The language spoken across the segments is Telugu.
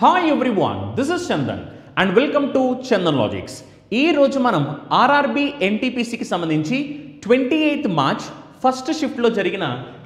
Hi everyone, this is Chandan and welcome to Chandan Logics. ఈ రోజు మనం ఆర్ఆర్బి ఎన్టీపీసీకి సంబంధించి 28th మార్చ్ ఫస్ట్ షిఫ్ట్లో జరిగిన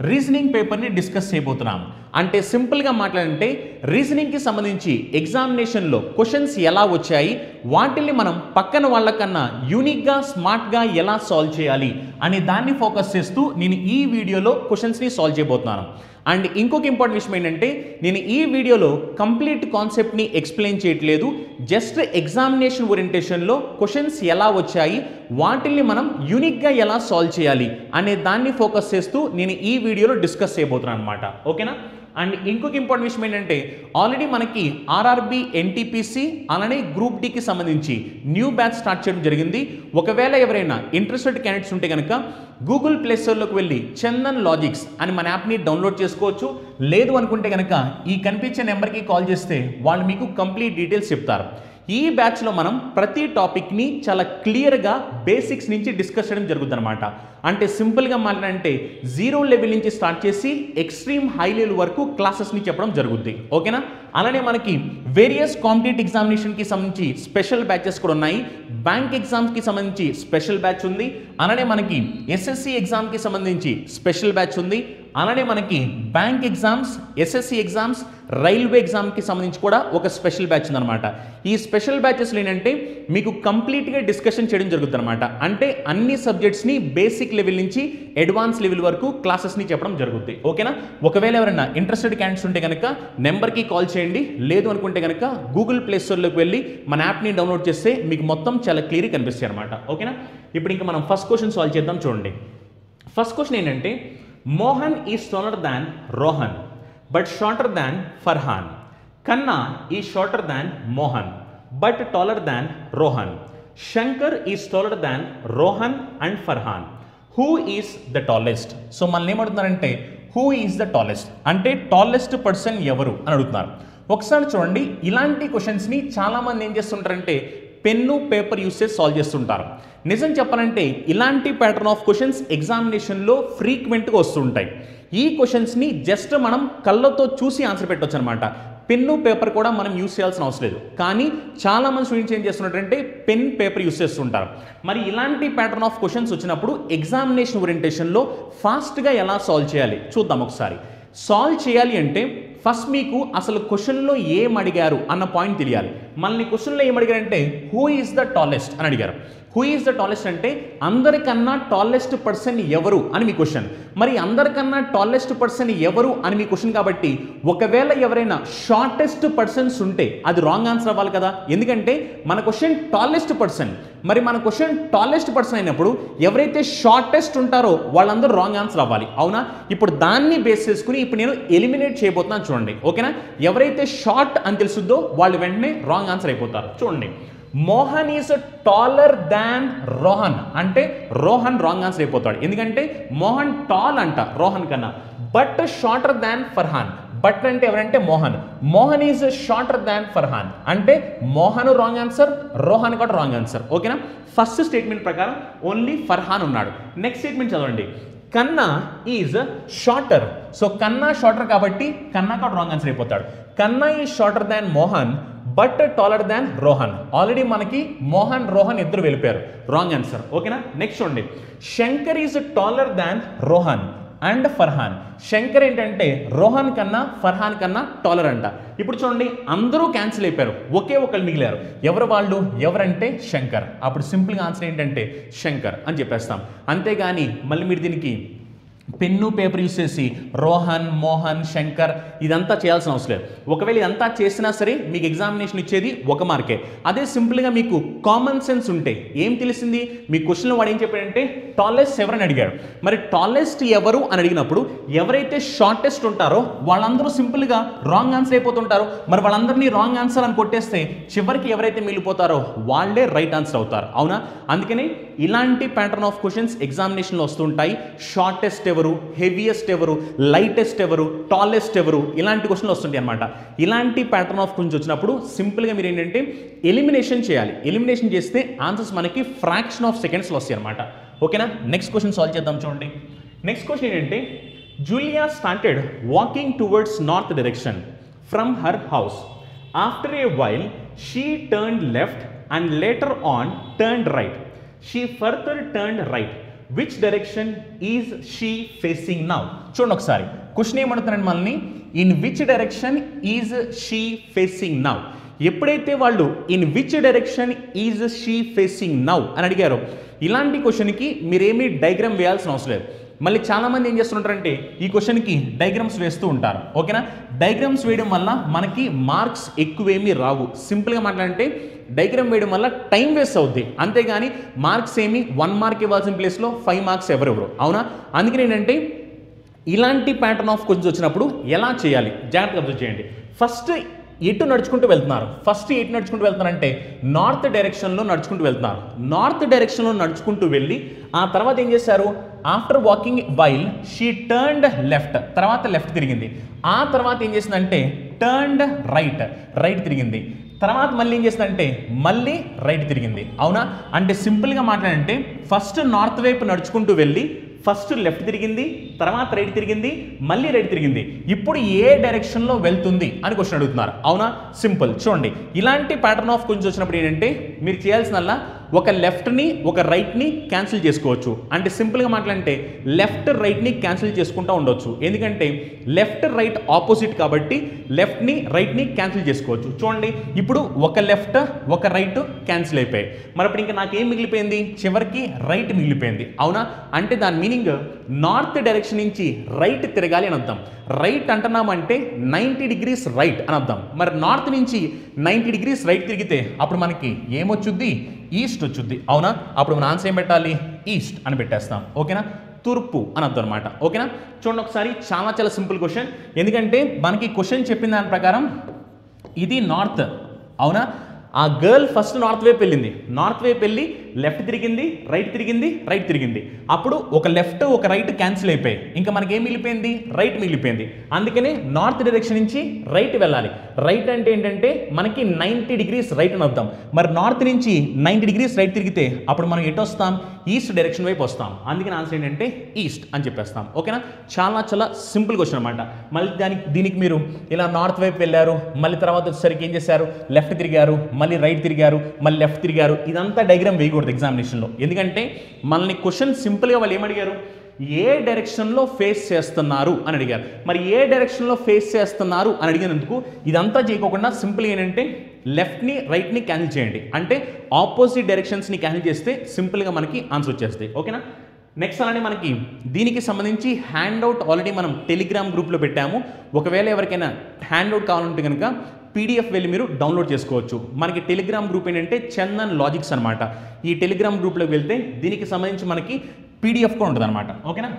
రీజనింగ్ పేపర్ని డిస్కస్ చేయబోతున్నాం. అంటే సింపుల్గా మాట్లాడంటే రీజనింగ్కి సంబంధించి ఎగ్జామినేషన్లో క్వశ్చన్స్ ఎలా వచ్చాయి, వాటిని మనం పక్కన వాళ్ళకన్నా యూనిక్గా స్మార్ట్గా ఎలా సాల్వ్ చేయాలి అనే దాన్ని ఫోకస్ చేస్తూ నేను ఈ వీడియోలో క్వశ్చన్స్ని సాల్వ్ చేయబోతున్నాను. అండ్ ఇంకొక ఇంపార్టెంట్ విషయం ఏంటంటే నేను ఈ వీడియోలో కంప్లీట్ కాన్సెప్ట్ని ఎక్స్ప్లెయిన్ చేయట్లేదు, జస్ట్ ఎగ్జామినేషన్ ఓరియంటేషన్లో క్వశ్చన్స్ ఎలా వచ్చాయి, వాటిని మనం యూనిక్గా ఎలా సాల్వ్ చేయాలి అనే దాన్ని ఫోకస్ చేస్తూ నేను ఈ వీడియోలో డిస్కస్ చేయబోతున్నాను అనమాట. ఓకేనా? అండ్ ఇంకొక ఇంపార్టెంట్ విషయం ఏంటంటే ఆల్రెడీ మనకి ఆర్ఆర్బి ఎన్టీపీసీ అలానే గ్రూప్ డికి సంబంధించి న్యూ బ్యాచ్ స్టార్ట్ చేయడం జరిగింది. ఒకవేళ ఎవరైనా ఇంట్రెస్టెడ్ క్యాండిడేట్స్ ఉంటే కనుక గూగుల్ ప్లే స్టోర్లోకి వెళ్ళి చందన్ లాజిక్స్ అని మన యాప్ని డౌన్లోడ్ చేసుకోవచ్చు. లేదు అనుకుంటే కనుక ఈ కనిపించే నెంబర్కి కాల్ చేస్తే వాళ్ళు మీకు కంప్లీట్ డీటెయిల్స్ చెప్తారు. ఈ బ్యాచ్లో మనం ప్రతి టాపిక్ని చాలా క్లియర్గా బేసిక్స్ నుంచి డిస్కస్ చేయడం జరుగుతుంది అనమాట. అంటే సింపుల్గా మాట్లాడంటే జీరో లెవెల్ నుంచి స్టార్ట్ చేసి ఎక్స్ట్రీమ్ హై లెవెల్ వరకు క్లాసెస్ని చెప్పడం జరుగుద్ది. ఓకేనా? అలానే మనకి వేరియస్ కాంపిటేటివ్ ఎగ్జామినేషన్కి సంబంధించి స్పెషల్ బ్యాచెస్ కూడా ఉన్నాయి. బ్యాంక్ ఎగ్జామ్స్కి సంబంధించి స్పెషల్ బ్యాచ్ ఉంది. అలానే మనకి ఎస్ఎస్సి ఎగ్జామ్కి సంబంధించి స్పెషల్ బ్యాచ్ ఉంది. అలానే మనకి bank exams, SSC exams, railway ఎగ్జామ్కి సంబంధించి కూడా ఒక స్పెషల్ బ్యాచ్ ఉందన్నమాట. ఈ స్పెషల్ బ్యాచెస్లో ఏంటంటే మీకు కంప్లీట్గా డిస్కషన్ చేయడం జరుగుతుంది అనమాట. అంటే అన్ని సబ్జెక్ట్స్ని బేసిక్ లెవెల్ నుంచి అడ్వాన్స్ లెవెల్ వరకు క్లాసెస్ని చెప్పడం జరుగుతుంది. ఓకేనా? ఒకవేళ ఎవరైనా ఇంట్రెస్టెడ్ క్యాండిడేట్స్ ఉంటే కనుక నెంబర్కి కాల్ చేయండి. లేదు అనుకుంటే కనుక గూగుల్ ప్లే స్టోర్లోకి వెళ్ళి మన యాప్ని డౌన్లోడ్ చేస్తే మీకు మొత్తం చాలా క్లియర్గా కనిపిస్తాయి అనమాట. ఓకేనా? ఇప్పుడు ఇంకా మనం ఫస్ట్ క్వశ్చన్ సాల్వ్ చేద్దాం. చూడండి, ఫస్ట్ క్వశ్చన్ ఏంటంటే Mohan is taller than Rohan but shorter than Farhan. Kanna is shorter than Mohan but taller than Rohan. Shankar is taller than Rohan and Farhan. Who is the tallest? So మనల్ని ఏమడుతున్నారంటే హూ ఈజ్ ద టాలెస్ట్ అంటే టాలెస్ట్ పర్సన్ ఎవరు అని అడుగుతున్నారు. ఒకసారి చూడండి, ఇలాంటి క్వశ్చన్స్ని చాలామంది ఏం చేస్తుంటారంటే పెన్ను పేపర్ యూస్ చేసి సాల్వ్ చేస్తుంటారు. నిజం చెప్పాలంటే ఇలాంటి ప్యాటర్న్ ఆఫ్ క్వశ్చన్స్ ఎగ్జామినేషన్లో ఫ్రీక్వెంట్గా వస్తుంటాయి. ఈ క్వశ్చన్స్ని జస్ట్ మనం కళ్ళతో చూసి ఆన్సర్ పెట్టవచ్చు అనమాట. పెన్ను పేపర్ కూడా మనం యూస్ చేయాల్సిన అవసరం లేదు. కానీ చాలామంది స్టూడెంట్స్ ఏం చేస్తున్నారంటే పెన్ పేపర్ యూస్ చేస్తుంటారు. మరి ఇలాంటి ప్యాటర్న్ ఆఫ్ క్వశ్చన్స్ వచ్చినప్పుడు ఎగ్జామినేషన్ ఓరియంటేషన్లో ఫాస్ట్గా ఎలా సాల్వ్ చేయాలి చూద్దాం ఒకసారి. సాల్వ్ చేయాలి అంటే ఫస్ట్ మీకు అసలు క్వశ్చన్లో ఏం అడిగారు అన్న పాయింట్ తెలియాలి. మళ్ళీ క్వశ్చన్లో ఏం అడిగారంటే హూ ఈజ్ ద టాలెస్ట్ అని అడిగారు. హూ ఈజ్ ద టాలెస్ట్ అంటే అందరికన్నా టాలెస్ట్ పర్సన్ ఎవరు అని మీ క్వశ్చన్. మరి అందరికన్నా టాలెస్ట్ పర్సన్ ఎవరు అని మీ క్వశ్చన్ కాబట్టి ఒకవేళ ఎవరైనా షార్టెస్ట్ పర్సన్స్ ఉంటే అది రాంగ్ ఆన్సర్ అవ్వాలి కదా. ఎందుకంటే మన క్వశ్చన్ టాలెస్ట్ పర్సన్. మరి మన క్వశ్చన్ టాలెస్ట్ పర్సన్ అయినప్పుడు ఎవరైతే షార్టెస్ట్ ఉంటారో వాళ్ళందరూ రాంగ్ ఆన్సర్ అవ్వాలి. అవునా? ఇప్పుడు దాన్ని బేస్ చేసుకుని ఇప్పుడు నేను ఎలిమినేట్ చేయబోతున్నాను. చూడండి, ఓకేనా? ఎవరైతే షార్ట్ అని తెలుసుద్దో వాళ్ళు వెంటనే రాంగ్ ఆన్సర్ అయిపోతారు. చూడండి, Mohan is taller than Rohan అంటే రోహన్ రాంగ్ ఆన్సర్ అయిపోతాడు. ఎందుకంటే మోహన్ టాల్ అంట రోహన్ కన్నా. But shorter than Farhan. But అంటే ఎవరంటే Mohan. Mohan is shorter than Farhan అంటే మోహన్ రాంగ్ ఆన్సర్, రోహన్ కూడా రాంగ్ ఆన్సర్. ఓకేనా? ఫస్ట్ స్టేట్మెంట్ ప్రకారం ఓన్లీ ఫర్హాన్ ఉన్నాడు. నెక్స్ట్ స్టేట్మెంట్ చదవండి, కన్నా ఈజ్ షార్టర్. సో కన్నా షార్టర్ కాబట్టి కన్నా కూడా రాంగ్ ఆన్సర్ అయిపోతాడు. కన్నా is shorter than Mohan but taller than Rohan. Already మనకి మోహన్ రోహన్ ఇద్దరు వెళ్ళిపోయారు, రాంగ్ ఆన్సర్. ఓకేనా? నెక్స్ట్ చూడండి, Shankar is taller than Rohan and Farhan. Shankar ఏంటంటే రోహన్ కన్నా ఫర్హాన్ కన్నా టాలర్ అంట. ఇప్పుడు చూడండి, అందరూ క్యాన్సిల్ అయిపోయారు, ఒకే ఒకళ్ళు మిగిలారు. ఎవరు వాళ్ళు? ఎవరంటే శంకర్. అప్పుడు సింపుల్గా ఆన్సర్ ఏంటంటే శంకర్ అని చెప్పేస్తాం. అంతేగాని మళ్ళీ మీరు దీనికి పెన్ను పేపర్ యూస్ చేసి రోహన్, మోహన్, శంకర్ ఇదంతా చేయాల్సిన అవసరం లేదు. ఒకవేళ ఇదంతా చేసినా సరే మీకు ఎగ్జామినేషన్ ఇచ్చేది ఒక మార్కే. అదే సింపుల్గా మీకు కామన్ సెన్స్ ఉంటే ఏం తెలిసింది, మీ క్వశ్చన్లో వాడు ఏం చెప్పాడంటే టాలెస్ట్ ఎవరని అడిగాడు. మరి టాలెస్ట్ ఎవరు అని అడిగినప్పుడు ఎవరైతే షార్టెస్ట్ ఉంటారో వాళ్ళందరూ సింపుల్గా రాంగ్ ఆన్సర్ అయిపోతుంటారు. మరి వాళ్ళందరినీ రాంగ్ ఆన్సర్ అని కొట్టేస్తే చివరికి ఎవరైతే మిగిలిపోతారో వాళ్ళే రైట్ ఆన్సర్ అవుతారు. అవునా? అందుకని ఇలాంటి ప్యాటర్న్ ఆఫ్ క్వశ్చన్స్ ఎగ్జామినేషన్లో వస్తుంటాయి. షార్టెస్ట్ ఎవరు, హెవీయెస్ట్ ఎవరు, లైటెస్ట్ ఎవరు, టాలెస్ట్ ఎవరు, ఇలాంటి క్వశ్చన్లు వస్తుంటాయి అనమాట. ఇలాంటి ప్యాటర్న్ ఆఫ్ క్వశ్చన్స్ వచ్చినప్పుడు సింపుల్గా మీరు ఏంటంటే ఎలిమినేషన్ చేయాలి. ఎలిమినేషన్ చేస్తే ఆన్సర్స్ మనకి ఫ్రాక్షన్ ఆఫ్ సెకండ్స్లో వస్తాయి అనమాట. ఓకేనా? నెక్స్ట్ క్వశ్చన్ సాల్వ్ చేద్దాం. చూడండి, నెక్స్ట్ క్వశ్చన్ ఏంటంటే Julia started walking towards north direction from her house After a while, she turned left and later on turned right. She further turned right. Which direction is she facing now? చూడండి ఒకసారి క్వశ్చన్ ఏమంటున్నారండి మనల్ని, in which direction is she facing now. ఎప్పుడైతే వాళ్ళు in which direction is she facing now అని అడిగారో ఇలాంటి క్వశ్చన్కి మీరేమీ డయాగ్రామ్ వేయాల్సిన అవసరం లేదు. మళ్ళీ చాలామంది ఏం చేస్తుంటారంటే ఈ క్వశ్చన్కి డయాగ్రామ్స్ వేస్తూ ఉంటారు. ఓకేనా, డయాగ్రామ్స్ వేయడం వల్ల మనకి మార్క్స్ ఎక్కువేమీ రావు. సింపుల్గా మాట్లాడంటే డయాగ్రామ్ వేయడం వల్ల టైం వేస్ట్ అవుద్ది, అంతేగాని మార్క్స్ ఏమి 1 మార్క్ ఇవ్వాల్సిన ప్లేస్లో 5 మార్క్స్ ఎవరెవరు. అవునా, అందుకని ఏంటంటే ఇలాంటి ప్యాటర్న్ ఆఫ్ క్వశ్చన్స్ వచ్చినప్పుడు ఎలా చేయాలి జాగ్రత్తగా అబ్జర్వ్ చేయండి. ఫస్ట్ ఎటు నడుచుకుంటూ వెళ్తున్నారంటే నార్త్ డైరెక్షన్లో నడుచుకుంటూ వెళ్తున్నారు. నార్త్ డైరెక్షన్లో నడుచుకుంటూ వెళ్ళి ఆ తర్వాత ఏం చేశారు, after walking while she turned left, తర్వాత లెఫ్ట్ తిరిగింది. ఆ తర్వాత ఏం చేసిందంటే టర్న్డ్ రైట్ తిరిగింది. తర్వాత మళ్ళీ ఏం చేసిందంటే మళ్ళీ రైట్ తిరిగింది. అవునా, అంటే సింపుల్గా మాట్లాడంటే ఫస్ట్ నార్త్ వైపు నడుచుకుంటూ వెళ్ళి ఫస్ట్ లెఫ్ట్ తిరిగింది, తర్వాత రైట్ తిరిగింది, మళ్ళీ రైట్ తిరిగింది. ఇప్పుడు ఏ డైరెక్షన్లో వెళ్తుంది అని క్వశ్చన్ అడుగుతున్నారు. అవునా, సింపుల్. చూడండి, ఇలాంటి ప్యాటర్న్ ఆఫ్ క్వశ్చన్స్ వచ్చినప్పుడు ఏంటంటే మీరు చేయాల్సినల్లా ఒక లెఫ్ట్ని ఒక రైట్ని క్యాన్సిల్ చేసుకోవచ్చు. అంటే సింపుల్గా మాట్లాడంటే లెఫ్ట్ రైట్ని క్యాన్సిల్ చేసుకుంటూ ఉండొచ్చు. ఎందుకంటే లెఫ్ట్ రైట్ ఆపోజిట్ కాబట్టి లెఫ్ట్ని రైట్ని క్యాన్సిల్ చేసుకోవచ్చు. చూడండి, ఇప్పుడు ఒక లెఫ్ట్ ఒక రైట్ క్యాన్సిల్ అయిపోయాయి. మరి ఇప్పుడు ఇంకా నాకేం మిగిలిపోయింది, చివరికి రైట్ మిగిలిపోయింది. అవునా, అంటే దాని మీనింగ్ నార్త్ డైరెక్షన్ నుంచి రైట్ తిరగాలి అని అర్థం. రైట్ అంటున్నామంటే 90 డిగ్రీస్ రైట్ అని అర్థం. మరి నార్త్ నుంచి 90 డిగ్రీస్ రైట్ తిరిగితే అప్పుడు మనకి ఏమొచ్చుద్ది, ఈస్ట్ వచ్చుద్ది. అవునా, అప్పుడు మన ఆన్సర్ ఏం పెట్టాలి, ఈస్ట్ అని పెట్టేస్తాం. ఓకేనా, తూర్పు అని అర్థం అనమాట. ఓకేనా, చూడండి ఒకసారి, చాలా సింపుల్ క్వశ్చన్. ఎందుకంటే మనకి క్వశ్చన్ చెప్పిన దాని ప్రకారం ఇది నార్త్. అవునా, ఆ గర్ల్ ఫస్ట్ నార్త్ వైపు వెళ్ళింది, నార్త్ వైపు వెళ్ళి లెఫ్ట్ తిరిగింది, రైట్ తిరిగింది. అప్పుడు ఒక లెఫ్ట్ ఒక రైట్ క్యాన్సిల్ అయిపోయాయి. ఇంకా మనకి ఏం మిగిలిపోయింది, రైట్ మిగిలిపోయింది. అందుకనే నార్త్ డైరెక్షన్ నుంచి రైట్ వెళ్ళాలి. రైట్ అంటే ఏంటంటే మనకి 90 డిగ్రీస్ రైట్ అని అర్థం. మరి నార్త్ నుంచి 90 డిగ్రీస్ రైట్ తిరిగితే అప్పుడు మనం ఎటు వస్తాం, ఈస్ట్ డైరెక్షన్ వైపు వస్తాం. అందుకని ఆన్సర్ ఏంటంటే ఈస్ట్ అని చెప్పేస్తాం. ఓకేనా, చాలా సింపుల్ క్వశ్చన్ అనమాట. మళ్ళీ దీనికి మీరు ఇలా నార్త్ వైపు వెళ్ళారు, మళ్ళీ తర్వాత వచ్చేసరికి ఏం చేశారు, లెఫ్ట్ తిరిగారు, మళ్ళీ రైట్ తిరిగారు, మళ్ళీ లెఫ్ట్ తిరిగారు. ఇదంతా డయాగ్రామ్ వేయకూడదు ఎగ్జామినేషన్లో. ఎందుకంటే మనల్ని క్వశ్చన్ సింపుల్గా వాళ్ళు ఏమడిగారు, ఏ డైరెక్షన్లో ఫేస్ చేస్తున్నారు అని అడిగారు. మరి ఏ డైరెక్షన్లో ఫేస్ చేస్తున్నారు అని అడిగినందుకు ఇదంతా చేయకోకుండా సింపుల్గా ఏంటంటే లెఫ్ట్ని రైట్ని క్యాన్సిల్ చేయండి. అంటే ఆపోజిట్ డైరెక్షన్స్ని క్యాన్సిల్ చేస్తే సింపుల్గా మనకి ఆన్సర్ వచ్చేస్తాయి. ఓకేనా, నెక్స్ట్ అలానే మనకి దీనికి సంబంధించి హ్యాండ్అవుట్ ఆల్రెడీ మనం టెలిగ్రామ్ గ్రూప్లో పెట్టాము. ఒకవేళ ఎవరికైనా హ్యాండ్అవుట్ కావాలంటే కనుక పీడిఎఫ్ వెళ్ళి మీరు డౌన్లోడ్ చేసుకోవచ్చు. మనకి టెలిగ్రామ్ గ్రూప్ ఏంటంటే చందన్ లాజిక్స్ అనమాట. ఈ టెలిగ్రామ్ గ్రూప్లోకి వెళ్తే దీనికి సంబంధించి మనకి పీడిఎఫ్ కూడా ఉంటుంది అనమాట. ఓకేనా,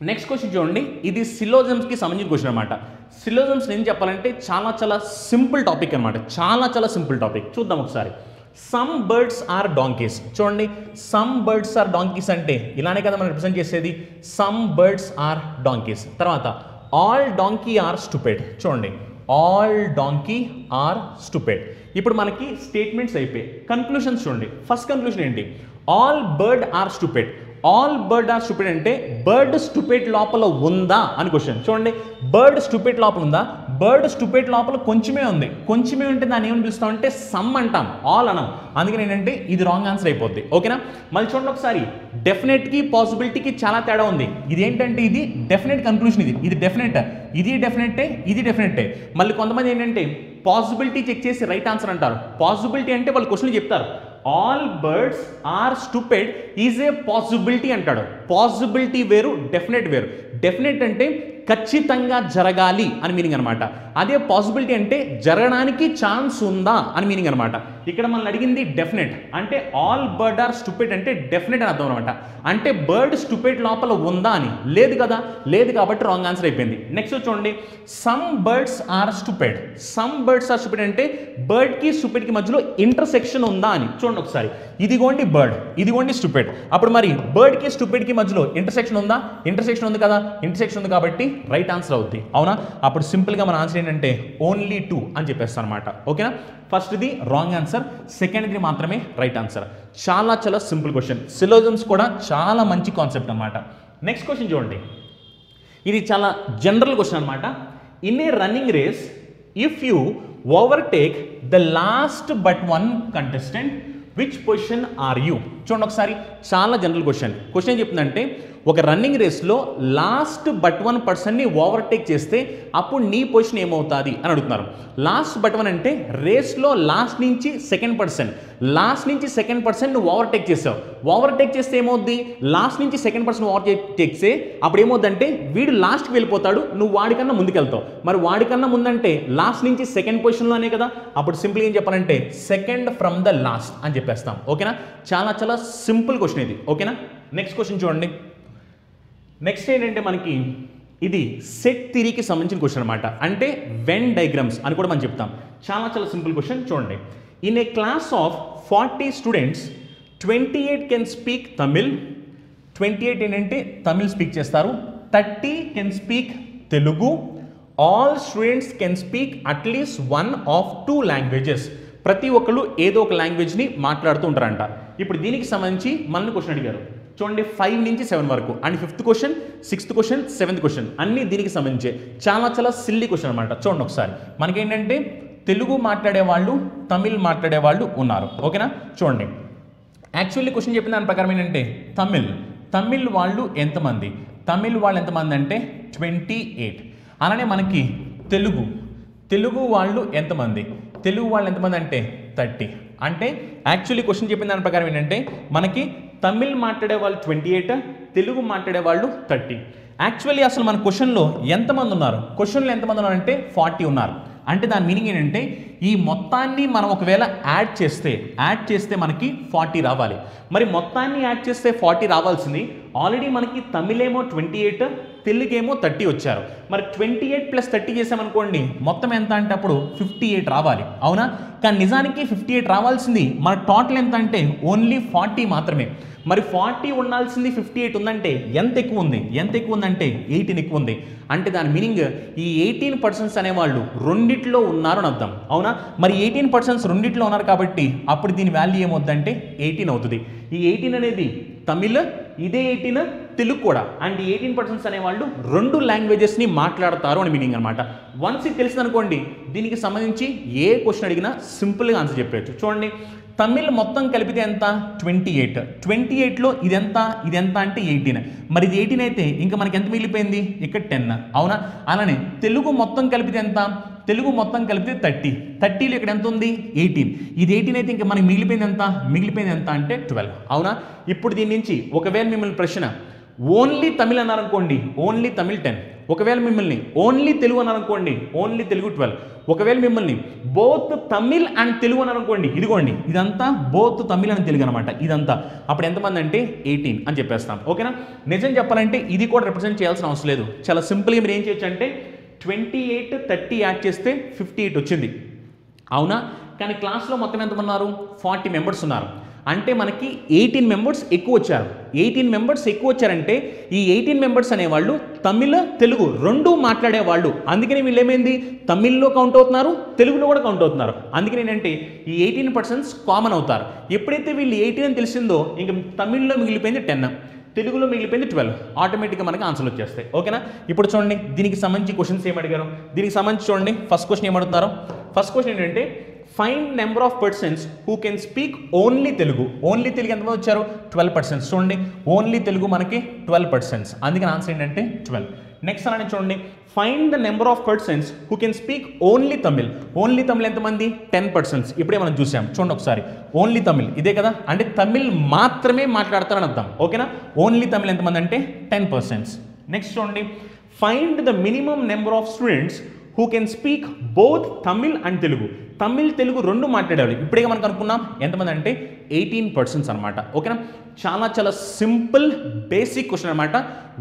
నెక్స్ట్ క్వశ్చన్ చూడండి, ఇది సిలోజమ్స్కి సంబంధించిన క్వశ్చన్ అనమాట. సిలోజమ్స్ ఏం చెప్పాలంటే చాలా సింపుల్ టాపిక్ అనమాట. చాలా సింపుల్ టాపిక్. చూద్దాం ఒకసారి. Some birds are donkeys. చూడండి, సమ్ బర్డ్స్ ఆర్ డాంకీస్ అంటే ఇలానే కదా మనం రిప్రజెంట్ చేసేది. Some birds are donkeys. తర్వాత ఆల్ డాంకీ ఆర్ స్టూపిడ్. చూడండి, ఆల్ డాంకీ ఆర్ స్టూపిడ్. ఇప్పుడు మనకి స్టేట్మెంట్స్ అయిపోయి కన్క్లూషన్స్ చూడండి. ఫస్ట్ కన్క్లూషన్ ఏంటి, all bird are stupid. All bird are stupid అంటే బర్డ్ స్టూపిడ్ లోపల ఉందా అని క్వశ్చన్. చూడండి, బర్డ్ స్టూపిడ్ లోపల ఉందా, బర్డ్ స్టూపిడ్ లోపల కొంచెమే ఉంది. కొంచెమే ఉంటే దాన్ని ఏమని పిలుస్తాం అంటే సమ్ అంటాం, ఆల్ అనం. అందుకని ఏంటంటే ఇది రాంగ్ ఆన్సర్ అయిపోద్ది. ఓకేనా, మళ్ళీ చూడండి ఒకసారి, డెఫినెట్కి పాసిబిలిటీకి చాలా తేడా ఉంది. ఇది ఏంటంటే ఇది డెఫినెట్ కన్క్లూషన్, ఇది డెఫినెట్, ఇది డెఫినెట్టే. మళ్ళీ కొంతమంది ఏంటంటే పాసిబిలిటీ చెక్ చేసి రైట్ ఆన్సర్ అంటారు. పాసిబిలిటీ అంటే వాళ్ళు క్వశ్చన్ చెప్తారు, all birds are stupid is a possibility అంటాడు. పాసిబిలిటీ వేరు, డెఫినెట్ వేరు. డెఫినెట్ అంటే ఖచ్చితంగా జరగాలి అని మీనింగ్ అనమాట. అదే పాసిబిలిటీ అంటే జరగడానికి ఛాన్స్ ఉందా అని మీనింగ్ అనమాట. ఇక్కడ మనం అడిగింది డెఫినెట్ అంటే ఆల్ బర్డ్ ఆర్ స్టూపిడ్ అంటే డెఫినెట్ అని అర్థం అనమాట. అంటే బర్డ్ స్టూపిడ్ లోపల ఉందా అని. లేదు కదా, లేదు కాబట్టి రాంగ్ ఆన్సర్ అయిపోయింది. నెక్స్ట్ చూడండి, some birds are stupid. Some birds are stupid అంటే బర్డ్కి స్టూపిడ్కి మధ్యలో ఇంటర్సెక్షన్ ఉందా అని. చూడండి ఒకసారి, ఇదిగోండి బర్డ్, ఇదిగోండి స్టూపిడ్. అప్పుడు మరి బర్డ్కి స్టూపిడ్కి మధ్యలో ఇంటర్సెక్షన్ ఉందా, ఇంటర్సెక్షన్ ఉంది కదా, ఇంటర్సెక్షన్ ఉంది కాబట్టి రైట్ ఆన్సర్ అవుద్ది. అవునా, అప్పుడు సింపుల్గా మన ఆన్సర్ ఏంటంటే ఓన్లీ 2 అని చెప్పేస్తాను అనమాట. ఓకేనా, ఫస్ట్ది రాంగ్ ఆన్సర్, సెకండ్ది మాత్రమే రైట్ ఆన్సర్. చాలా సింపుల్ క్వశ్చన్. సిలోజమ్స్ కూడా చాలా మంచి కాన్సెప్ట్ అనమాట. నెక్స్ట్ క్వశ్చన్ చూడండి, ఇది చాలా జనరల్ క్వశ్చన్ అనమాట. In a running race, if you overtake the last but one contestant, which position are you? చూడండి ఒకసారి, చాలా జనరల్ క్వశ్చన్ ఏం చెప్తుందంటే, ఒక రన్నింగ్ రేస్లో లాస్ట్ బట్ వన్ పర్సన్ని ఓవర్టేక్ చేస్తే అప్పుడు నీ పొజిషన్ ఏమవుతుంది అని అడుగుతున్నారు. లాస్ట్ బట్ వన్ అంటే రేస్లో లాస్ట్ నుంచి సెకండ్ పర్సన్ నువ్వు ఓవర్టేక్ చేసావు. ఓవర్టేక్ చేస్తే ఏమవుద్ది, లాస్ట్ నుంచి సెకండ్ పర్సన్ ఓవర్టేక్ చేస్తే అప్పుడు ఏమవుద్దంటే వీడు లాస్ట్కి వెళ్ళిపోతాడు, నువ్వు వాడికన్నా ముందుకెళ్తావు. మరి వాడికన్నా ముందంటే లాస్ట్ నుంచి సెకండ్ పొజిషన్లోనే కదా, అప్పుడు సింపుల్ ఏం చెప్పాలంటే సెకండ్ ఫ్రమ్ ద లాస్ట్ అని చెప్పేస్తాం. ఓకేనా, చాలా చాలా సింపుల్ క్వశ్చన్ ఇది. ఓకేనా, నెక్స్ట్ క్వశ్చన్ చూడండి. నెక్స్ట్ ఏంటంటే మనకి ఇది సెట్ థియరీకి సంబంధించిన క్వశ్చన్ అనమాట. అంటే వెన్ డయాగ్రామ్స్ అని కూడా మనం చెప్తాం. చాలా చాలా సింపుల్ క్వశ్చన్ చూడండి. In a class of 40 students 28 can speak Tamil. 28 ఏంటంటే తమిళ్ స్పీక్ చేస్తారు. 30 can speak Telugu. All students can speak at least one of 2 languages. ప్రతి ఒక్కళ్ళు ఏదో ఒక లాంగ్వేజ్ని మాట్లాడుతూ ఉంటారంట. ఇప్పుడు దీనికి సంబంధించి మనల్ని క్వశ్చన్ అడిగారు. చూడండి 5 నుంచి 7 వరకు, and 5th question, 6th question, 7th question అన్నీ దీనికి సంబంధించే చాలా చాలా సిల్లీ క్వశ్చన్ అనమాట. చూడండి ఒకసారి, మనకేంటంటే తెలుగు మాట్లాడే వాళ్ళు, తమిళ్ మాట్లాడే వాళ్ళు ఉన్నారు. ఓకేనా, చూడండి యాక్చువల్లీ క్వశ్చన్ చెప్పిన దాని ప్రకారం ఏంటంటే తమిళ్ వాళ్ళు ఎంతమంది అంటే 28. అలానే మనకి తెలుగు వాళ్ళు ఎంతమంది అంటే 30. అంటే యాక్చువల్లీ క్వశ్చన్ చెప్పిన దాని ప్రకారం ఏంటంటే మనకి తమిళ్ మాట్లాడే వాళ్ళు 28, తెలుగు మాట్లాడే వాళ్ళు 30. యాక్చువల్లీ అసలు మన క్వశ్చన్లో ఎంతమంది ఉన్నారు అంటే 40 ఉన్నారు. అంటే దాని మీనింగ్ ఏంటంటే ఈ మొత్తాన్ని మనం ఒకవేళ యాడ్ చేస్తే మనకి 40 రావాలి. మరి మొత్తాన్ని యాడ్ చేస్తే 40 రావాల్సింది. ఆల్రెడీ మనకి తమిళేమో 28, తెలుగేమో 30 వచ్చారు. మరి 28 + 30 చేసామనుకోండి, మొత్తం ఎంత అంటే అప్పుడు 58 రావాలి. అవునా, కానీ నిజానికి 58 రావాల్సింది. మన టోటల్ ఎంత అంటే ఓన్లీ 40 మాత్రమే. మరి 40 ఉండాల్సింది 58 ఉందంటే ఎంత ఎక్కువ ఉందంటే 18 ఎక్కువ ఉంది. అంటే దాని మీనింగ్ ఈ 18% అనేవాళ్ళు రెండిట్లో ఉన్నారు అని అర్థం. అవునా, మరి 18% రెండిట్లో ఉన్నారు కాబట్టి అప్పుడు దీని వాల్యూ ఏమవుతుందంటే 18 అవుతుంది. ఈ 18 అనేది తమిళ్, ఇదే 18 తెలుగు కూడా. అండ్ 18% అనేవాళ్ళు 2 లాంగ్వేజెస్ని మాట్లాడతారు అని మీనింగ్ అనమాట. వన్స్ ఇది తెలిసింది అనుకోండి, దీనికి సంబంధించి ఏ క్వశ్చన్ అడిగినా సింపుల్గా ఆన్సర్ చెప్పవచ్చు. చూడండి, తమిళ్ మొత్తం కలిపితే ఎంత 28లో ఇదెంత అంటే 18. మరి ఇది 18 అయితే ఇంకా మనకి ఎంత మిగిలిపోయింది, ఇక్కడ 10. అవునా, అలానే తెలుగు మొత్తం కలిపితే ఎంత, 30లో ఇక్కడ ఎంత ఉంది 18. ఇది 18 అయితే ఇంకా మనకి మిగిలిపోయింది ఎంత అంటే 12. అవునా, ఇప్పుడు దీని నుంచి ఒకవేళ మిమ్మల్ని ప్రశ్న ఓన్లీ తమిళ్ అన్నారనుకోండి, ఓన్లీ తమిళ్ 10. ఒకవేళ మిమ్మల్ని ఓన్లీ తెలుగు అన్నారనుకోండి, ఓన్లీ తెలుగు 12. ఒకవేళ మిమ్మల్ని బోత్ తమిళ్ అండ్ తెలుగు అన్నారనుకోండి, ఇదిగోండి ఇదంతా బోత్ తమిళ్ అండ్ తెలుగు అనమాట. ఇదంతా అప్పుడు ఎంతమంది అంటే 18 అని చెప్పేస్తాం. ఓకేనా, నిజం చెప్పాలంటే ఇది కూడా రిప్రజెంట్ చేయాల్సిన అవసరం లేదు. చాలా సింపుల్గా మీరు ఏం చేయొచ్చు అంటే 28, 30 యాడ్ చేస్తే 58 వచ్చింది. అవునా, కానీ క్లాస్లో మొత్తం ఎంతమంది ఉన్నారు, 40 మెంబర్స్ ఉన్నారు. అంటే మనకి 18 మెంబర్స్ ఎక్కువ వచ్చారు. 18 మెంబర్స్ ఎక్కువ వచ్చారంటే ఈ 18 మెంబర్స్ అనేవాళ్ళు తమిళ, తెలుగు 2 మాట్లాడేవాళ్ళు. అందుకని వీళ్ళు ఏమైంది, తమిళ్లో కౌంట్ అవుతున్నారు, తెలుగులో కూడా కౌంట్ అవుతున్నారు. అందుకని ఏంటంటే ఈ 18% కామన్ అవుతారు. ఎప్పుడైతే వీళ్ళు 18 అని తెలిసిందో ఇంక తమిళ్లో మిగిలిపోయింది 10, తెలుగులో మిగిలిపోయింది 12. ఆటోమేటిక్గా మనకి ఆన్సర్లు వచ్చేస్తాయి. ఓకేనా, ఇప్పుడు చూడండి దీనికి సంబంధించి క్వశ్చన్స్ ఏం అడిగారు. దీనికి సంబంధించి చూడండి ఫస్ట్ క్వశ్చన్ ఏమడుగుతారో. ఫస్ట్ క్వశ్చన్ ఏంటంటే find number of persons who can speak only Telugu. Only Telugu ఎంతమంది వచ్చారు, 12%. చూడండి ఓన్లీ తెలుగు మనకి 12%. అందుకని ఆన్సర్ ఏంటంటే 12. నెక్స్ట్ అలానే చూడండి find the number of persons who can speak only Tamil. Only Tamil ఎంతమంది 10%. ఇప్పుడే మనం చూసాం. చూడండి ఒకసారి, ఓన్లీ తమిళ్ ఇదే కదా, అంటే తమిళ్ మాత్రమే మాట్లాడతారని అర్థం. ఓకేనా, ఓన్లీ తమిళ్ ఎంతమంది అంటే 10%. నెక్స్ట్ చూడండి find the minimum number of students who can speak both Tamil and Telugu. Tamil, Telugu 2 మాట్లాడేవాళ్ళు. ఇప్పుడే మనకు అనుకున్నాం ఎంతమంది అంటే 18% అనమాట. ఓకేనా, చాలా చాలా సింపుల్ బేసిక్ క్వశ్చన్ అనమాట.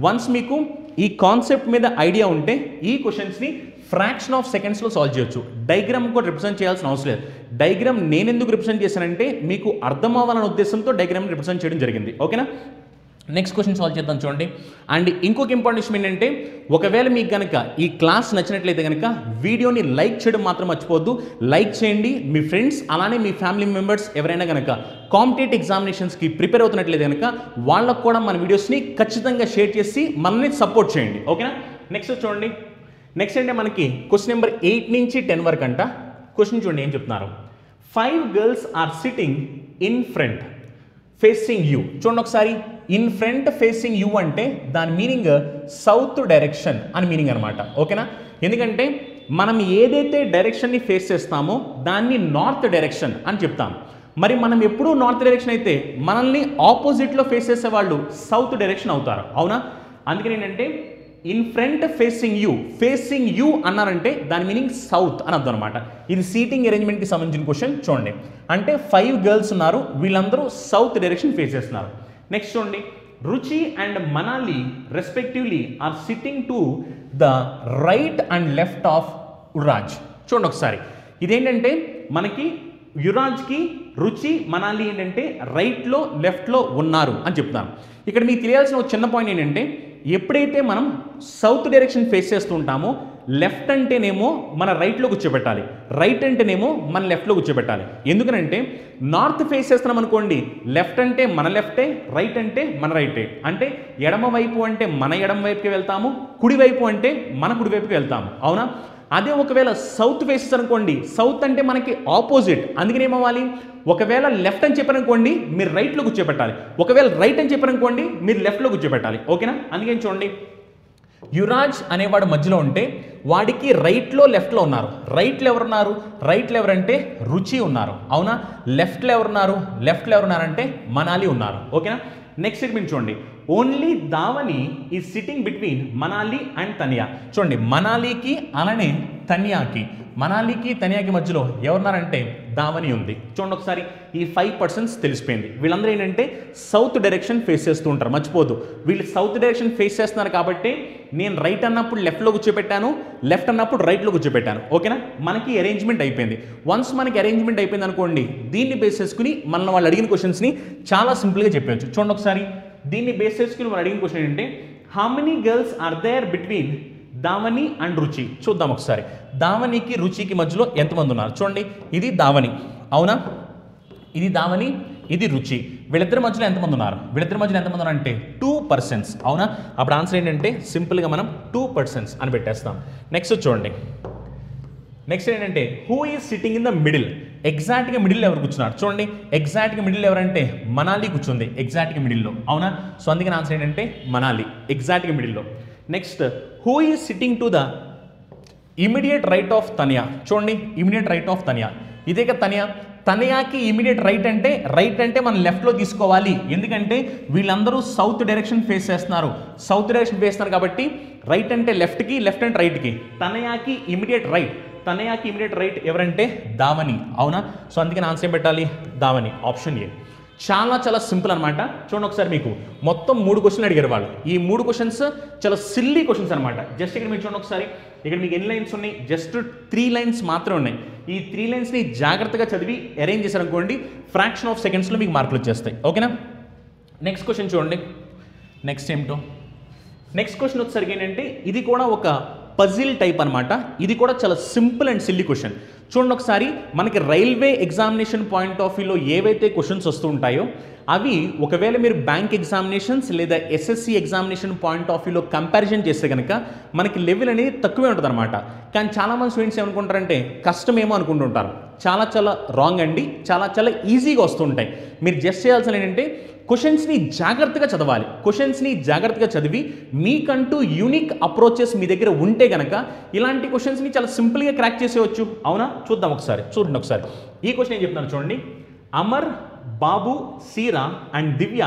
వన్స్ మీకు ఈ కాన్సెప్ట్ మీద ఐడియా ఉంటే ఈ క్వశ్చన్స్ని ఫ్రాక్షన్ ఆఫ్ సెకండ్స్లో సాల్వ్ చేయొచ్చు. డయాగ్రామ్ కూడా రిప్రజెంట్ చేయాల్సిన అవసరం లేదు. డయాగ్రామ్ నేను ఎందుకు రిప్రజెంట్ చేశానంటే మీకు అర్థం అవ్వాలనే ఉద్దేశంతో డయాగ్రామ్ రిప్రజెంట్ చేయడం జరిగింది. ఓకేనా, నెక్స్ట్ క్వశ్చన్ సాల్వ్ చేద్దాం చూడండి. అండ్ ఇంకొక ఇంపార్టెంట్ విషయం ఏంటంటే ఒకవేళ మీకు కనుక ఈ క్లాస్ నచ్చినట్లయితే కనుక వీడియోని లైక్ చేయడం మాత్రం మర్చిపోవద్దు. లైక్ చేయండి. మీ ఫ్రెండ్స్ అలానే మీ ఫ్యామిలీ మెంబర్స్ ఎవరైనా కనుక కాంపిటేటివ్ ఎగ్జామినేషన్స్కి ప్రిపేర్ అవుతున్నట్లయితే కనుక వాళ్ళకు కూడా మన వీడియోస్ని ఖచ్చితంగా షేర్ చేసి మనల్ని సపోర్ట్ చేయండి. ఓకేనా, నెక్స్ట్ చూడండి. నెక్స్ట్ అంటే మనకి క్వశ్చన్ నెంబర్ 8 నుంచి 10 వరకు అంట. క్వశ్చన్ చూడండి ఏం చెప్తున్నారు. 5 girls are sitting in front facing you. చూడండి ఒకసారి, ఇన్ ఫ్రంట్ ఫేసింగ్ యూ అంటే దాని మీనింగ్ సౌత్ డైరెక్షన్ అని మీనింగ్ అనమాట. ఓకేనా, ఎందుకంటే మనం ఏదైతే డైరెక్షన్ని ఫేస్ చేస్తామో దాన్ని నార్త్ డైరెక్షన్ అని చెప్తాం. మరి మనం ఎప్పుడూ నార్త్ డైరెక్షన్ అయితే మనల్ని ఆపోజిట్లో ఫేస్ చేసే వాళ్ళు సౌత్ డైరెక్షన్ అవుతారు. అవునా, అందుకని ఏంటంటే ఇన్ ఫ్రంట్ ఫేసింగ్ యూ అన్నారంటే దాని మీనింగ్ సౌత్ అని అర్థం అనమాట. ఇది సీటింగ్ అరేంజ్మెంట్కి సంబంధించిన క్వశ్చన్. చూడండి, అంటే 5 girls ఉన్నారు, వీళ్ళందరూ సౌత్ డైరెక్షన్ ఫేస్ చేస్తున్నారు. నెక్స్ట్ చూడండి, Ruchi and Manali respectively are sitting to the right and left of Yuvraj. చూడండి ఒకసారి, ఇదేంటంటే మనకి యువరాజ్కి రుచి మనాలి ఏంటంటే రైట్లో లెఫ్ట్లో ఉన్నారు అని చెప్తాను. ఇక్కడ మీకు తెలియాల్సిన ఒక చిన్న పాయింట్ ఏంటంటే ఎప్పుడైతే మనం సౌత్ డైరెక్షన్ ఫేస్ చేస్తూ ఉంటామో లెఫ్ట్ అంటేనేమో మన రైట్లో కూర్చోబెట్టాలి, రైట్ అంటేనేమో మన లెఫ్ట్లో కూర్చోబెట్టాలి. ఎందుకనంటే నార్త్ ఫేస్ చేస్తున్నాం అనుకోండి, లెఫ్ట్ అంటే మన లెఫ్టే, రైట్ అంటే మన రైటే. అంటే ఎడమ వైపు అంటే మన ఎడమ వైపుకి వెళ్తాము, కుడివైపు అంటే మన కుడివైపుకి వెళ్తాము. అవునా, అదే ఒకవేళ సౌత్ ఫేసెస్ అనుకోండి, సౌత్ అంటే మనకి ఆపోజిట్, అందుకని ఏమవ్వాలి, ఒకవేళ లెఫ్ట్ అని చెప్పారనుకోండి మీరు రైట్లో కూర్చోబెట్టాలి, ఒకవేళ రైట్ అని చెప్పారనుకోండి మీరు లెఫ్ట్లో కూర్చోబెట్టాలి. ఓకేనా, అందుకని చూడండి, యువరాజ్ అనేవాడు మధ్యలో ఉంటే వాడికి రైట్లో లెఫ్ట్లో ఉన్నారు. రైట్లో ఎవరున్నారు, రైట్లో ఎవరంటే రుచి ఉన్నారు. అవునా, లెఫ్ట్లో ఎవరున్నారు, లెఫ్ట్లో ఎవరున్నారంటే మనాలి ఉన్నారు. ఓకేనా, నెక్స్ట్ స్టేట్మెంట్ చూడండి, only Davani is sitting between Manali and Tania. చూడండి, మనాలికి అలానే తనియాకి, మనాలికి తనియాకి మధ్యలో ఎవరున్నారంటే దావని ఉంది. చూడండి ఒకసారి, ఈ 5 persons తెలిసిపోయింది. వీళ్ళందరూ ఏంటంటే సౌత్ డైరెక్షన్ ఫేస్ చేస్తూ ఉంటారు, మర్చిపోదు. వీళ్ళు సౌత్ డైరెక్షన్ ఫేస్ చేస్తున్నారు కాబట్టి నేను రైట్ అన్నప్పుడు లెఫ్ట్లో కూర్చోబెట్టాను, లెఫ్ట్ అన్నప్పుడు రైట్లో కూర్చోబెట్టాను. ఓకేనా, మనకి అరేంజ్మెంట్ అయిపోయింది. వన్స్ మనకి అరేంజ్మెంట్ అయిపోయింది అనుకోండి, దీన్ని బేస్ చేసుకుని మన వాళ్ళు అడిగిన క్వశ్చన్స్ని చాలా సింపుల్గా చెప్పవచ్చు. చూడండి ఒకసారి, దీన్ని బేస్ చేసుకుని మనం అడిగిన క్వశ్చన్ ఏంటంటే how many girls are there between Davani and Ruchi. చూద్దాం ఒకసారి, దావనికి రుచికి మధ్యలో ఎంతమంది ఉన్నారు. చూడండి, ఇది దావని, అవునా, ఇది దావని, ఇది రుచి. వీళ్ళిద్దరి మధ్యలో ఎంతమంది ఉన్నారు, వీళ్ళిద్దరి మధ్యలో ఎంతమంది ఉన్నారు అంటే 2 persons. అవునా, అప్పుడు ఆన్సర్ ఏంటంటే సింపుల్గా మనం 2 persons అని పెట్టేస్తాం. నెక్స్ట్ చూడండి, నెక్స్ట్ ఏంటంటే who is sitting in the middle. ఎగ్జాక్ట్గా మిడిల్ ఎవరు కూర్చున్నారు. చూడండి, ఎగ్జాక్ట్గా మిడిల్ ఎవరంటే మనాలి కూర్చుంది ఎగ్జాక్ట్గా మిడిల్లో. అవునా, సో అందుకని ఆన్సర్ ఏంటంటే మనాలి, ఎగ్జాక్ట్గా మిడిల్లో. Next, who is sitting to the immediate right of Tanya. చూడండి, ఇమీడియట్ రైట్ ఆఫ్ తనియా, ఇదే కదా తనియా. తనియాకి ఇమీడియట్ రైట్ అంటే మనం లెఫ్ట్లో తీసుకోవాలి, ఎందుకంటే వీళ్ళందరూ సౌత్ డైరెక్షన్ ఫేస్ చేస్తున్నారు, సౌత్ డైరెక్షన్ ఫేస్ చేస్తున్నారు కాబట్టి రైట్ అంటే లెఫ్ట్కి, లెఫ్ట్ అంటే రైట్కి. తనయాకి ఇమీడియట్ రైట్, తనయాకి ఇమీడియట్ రైట్ ఎవరంటే దావని. అవునా, సో అందుకని ఆన్సర్ ఏం పెట్టాలి, దావని, ఆప్షన్ ఏ. చాలా చాలా సింపుల్ అనమాట. చూడండి ఒకసారి, మీకు మొత్తం 3 క్వశ్చన్లు అడిగారు వాళ్ళు. ఈ 3 క్వశ్చన్స్ చాలా సిల్లీ క్వశ్చన్స్ అనమాట. జస్ట్ ఇక్కడ మీరు చూడండి ఒకసారి, ఇక్కడ మీకు ఎన్ని లైన్స్ ఉన్నాయి, జస్ట్ 3 lines మాత్రమే ఉన్నాయి. ఈ 3 linesని జాగ్రత్తగా చదివి అరేంజ్ చేశారనుకోండి, ఫ్రాక్షన్ ఆఫ్ సెకండ్స్లో మీకు మార్కులు వచ్చేస్తాయి. ఓకేనా, నెక్స్ట్ క్వశ్చన్ చూడండి. నెక్స్ట్ ఏమిటో, నెక్స్ట్ క్వశ్చన్ వచ్చేసరికి ఏంటంటే ఇది కూడా ఒక పజిల్ టైప్ అనమాట. ఇది కూడా చాలా సింపుల్ అండ్ సిల్లీ క్వశ్చన్. చూడండి ఒకసారి, మనకి రైల్వే ఎగ్జామినేషన్ పాయింట్ ఆఫ్ వ్యూలో ఏవైతే క్వశ్చన్స్ వస్తూ ఉంటాయో అవి ఒకవేళ మీరు బ్యాంక్ ఎగ్జామినేషన్స్ లేదా ఎస్ఎస్సి ఎగ్జామినేషన్ పాయింట్ ఆఫ్ వ్యూలో కంపారిజన్ చేస్తే కనుక మనకి లెవెల్ అనేది తక్కువే ఉంటుంది అనమాట. కానీ చాలామంది స్టూడెంట్స్ ఏమనుకుంటారంటే కష్టమేమో అనుకుంటుంటారు. చాలా చాలా రాంగ్ అండి, చాలా చాలా ఈజీగా వస్తుంటాయి. మీరు జస్ట్ చేయాల్సిన ఏంటంటే క్వశ్చన్స్ని జాగ్రత్తగా చదవాలి. క్వశ్చన్స్ని జాగ్రత్తగా చదివి మీకంటూ యూనిక్ అప్రోచెస్ మీ దగ్గర ఉంటే కనుక ఇలాంటి క్వశ్చన్స్ని చాలా సింపుల్గా క్రాక్ చేసేవచ్చు. అవునా, చూద్దాం ఒకసారి, చూడండి ఒకసారి. ఈ క్వశ్చన్ ఏం చెప్తున్నాను చూడండి. Amar, Babu, Seera and Divya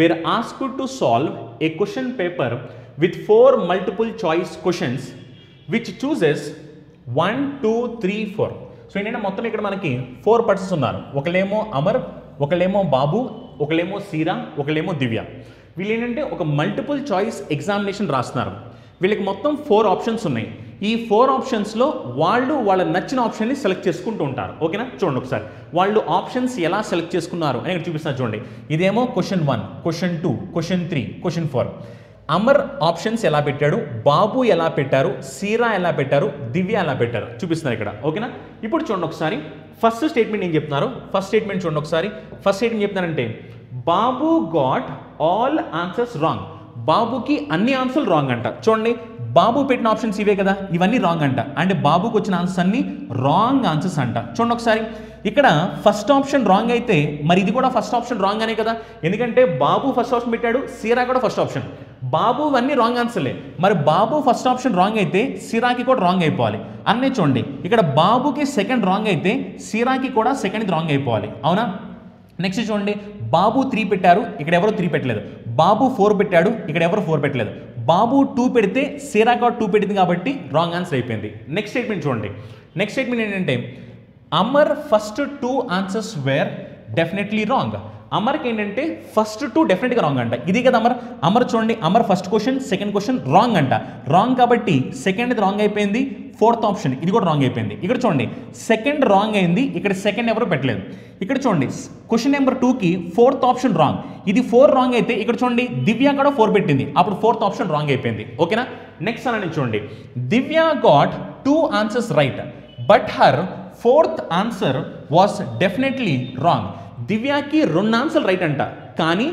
were asked to solve a question paper with 4 multiple choice questions which chooses 1, 2, 3, 4. So ఏంటంటే మొత్తం ఇక్కడ మనకి 4 persons ఉన్నారు. ఒకళ్ళేమో అమర్, ఒకళ్ళేమో బాబు, ఒకళ్ళేమో సీరా, ఒకళ్ళేమో దివ్య. వీళ్ళు ఏంటంటే ఒక మల్టిపుల్ చాయిస్ ఎగ్జామినేషన్ రాస్తున్నారు. వీళ్ళకి మొత్తం 4 ఆప్షన్స్ ఉన్నాయి. ఈ 4 ఆప్షన్స్లో వాళ్ళు వాళ్ళ నచ్చిన ఆప్షన్ని సెలెక్ట్ చేసుకుంటూ ఉంటారు. ఓకేనా, చూడండి ఒకసారి వాళ్ళు ఆప్షన్స్ ఎలా సెలెక్ట్ చేసుకున్నారు అని ఇక్కడ చూపిస్తున్నారు చూడండి. ఇదేమో question 1, question 2, question 3, question 4. Amar options ఎలా పెట్టాడు, బాబు ఎలా పెట్టారు, సీరా ఎలా పెట్టారు, దివ్య ఎలా పెట్టారు చూపిస్తున్నారు ఇక్కడ. ఓకేనా, ఇప్పుడు చూడండి ఒకసారి ఫస్ట్ స్టేట్మెంట్ ఏం చెప్తున్నారు. ఫస్ట్ స్టేట్మెంట్ చూడండి ఒకసారి. ఫస్ట్ స్టేట్మెంట్ చెప్తున్నారంటే బాబు గాట్ ఆల్ ఆన్సర్స్ రాంగ్. బాబుకి అన్ని ఆన్సర్లు రాంగ్ అంట. చూడండి, బాబు పెట్టిన ఆప్షన్స్ ఇవే కదా, ఇవన్నీ రాంగ్ అంట. అంటే బాబుకి వచ్చిన ఆన్సర్స్ అన్ని రాంగ్ ఆన్సర్స్ అంట. చూడండి ఒకసారి, ఇక్కడ ఫస్ట్ ఆప్షన్ రాంగ్ అయితే మరి ఇది కూడా ఫస్ట్ ఆప్షన్ రాంగ్ అనే కదా, ఎందుకంటే బాబు ఫస్ట్ ఆప్షన్ పెట్టాడు, సిరా కూడా ఫస్ట్ ఆప్షన్. బాబు అన్నీ రాంగ్ ఆన్సర్లే, మరి బాబు ఫస్ట్ ఆప్షన్ రాంగ్ అయితే సిరాకి కూడా రాంగ్ అయిపోవాలి. అన్నీ చూడండి, ఇక్కడ బాబుకి సెకండ్ రాంగ్ అయితే సిరాకి కూడా సెకండ్ రాంగ్ అయిపోవాలి, అవునా. నెక్స్ట్ చూడండి, బాబు 3 పెట్టారు, ఇక్కడ ఎవరు 3 పెట్టలేదు. బాబు 4 పెట్టాడు, ఇక్కడ ఎవరు 4 పెట్టలేదు. బాబు 2 పెడితే సిరా కూడా 2 పెట్టింది కాబట్టి రాంగ్ ఆన్సర్ అయిపోయింది. నెక్స్ట్ స్టేట్మెంట్ చూడండి, నెక్స్ట్ స్టేట్మెంట్ ఏంటంటే Amar first 2 answers were definitely wrong. అమర్కి ఏంటంటే ఫస్ట్ 2 డెఫినెట్గా రాంగ్ అంట. ఇది కదా అమర్ చూడండి, Amar first question second question wrong అంట. రాంగ్ కాబట్టి సెకండ్ రాంగ్ అయిపోయింది, ఫోర్త్ ఆప్షన్ ఇది కూడా రాంగ్ అయిపోయింది. ఇక్కడ చూడండి సెకండ్ రాంగ్ అయింది, ఇక్కడ సెకండ్ ఎవరు పెట్టలేదు. ఇక్కడ చూడండి క్వశ్చన్ నెంబర్ 2కి ఫోర్త్ ఆప్షన్ రాంగ్, ఇది 4 రాంగ్ అయితే ఇక్కడ చూడండి దివ్య కూడా 4 పెట్టింది, అప్పుడు ఫోర్త్ ఆప్షన్ రాంగ్ అయిపోయింది, ఓకేనా. నెక్స్ట్ అని చూడండి, Divya got 2 answers right but her 4th answer was definitely wrong. దివ్యాకి 2 ఆన్సర్ రైట్ అంట, కానీ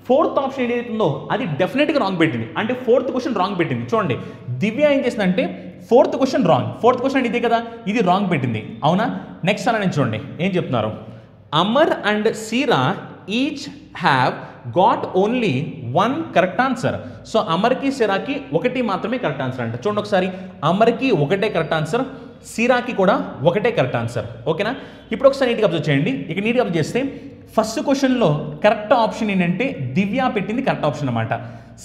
4th ఆప్షన్ ఏదైతుందో అది డెఫినెట్గా రాంగ్ పెట్టింది, అంటే 4th క్వశ్చన్ రాంగ్ పెట్టింది. చూడండి దివ్య ఏం చేసిందంటే 4th question wrong, 4th question ఇదే కదా, ఇది రాంగ్ పెట్టింది, అవునా. నెక్స్ట్ అని చూడండి ఏం చెప్తున్నారు, Amar and Seera each have got only 1 correct answer. So అమర్కి సిరాకి 1 మాత్రమే కరెక్ట్ ఆన్సర్ అంట. చూడండి ఒకసారి, అమర్కి 1 కరెక్ట్ ఆన్సర్, సిరాకి కూడా 1 కరెక్ట్ ఆన్సర్, ఓకేనా. ఇప్పుడు ఒకసారి నీట్గా అబ్జర్వ్ చేయండి, ఇక నీట్గా అబ్జర్వ్ చేస్తే ఫస్ట్ క్వశ్చన్లో కరెక్ట్ ఆప్షన్ ఏంటంటే దివ్య పెట్టింది కరెక్ట్ ఆప్షన్ అనమాట.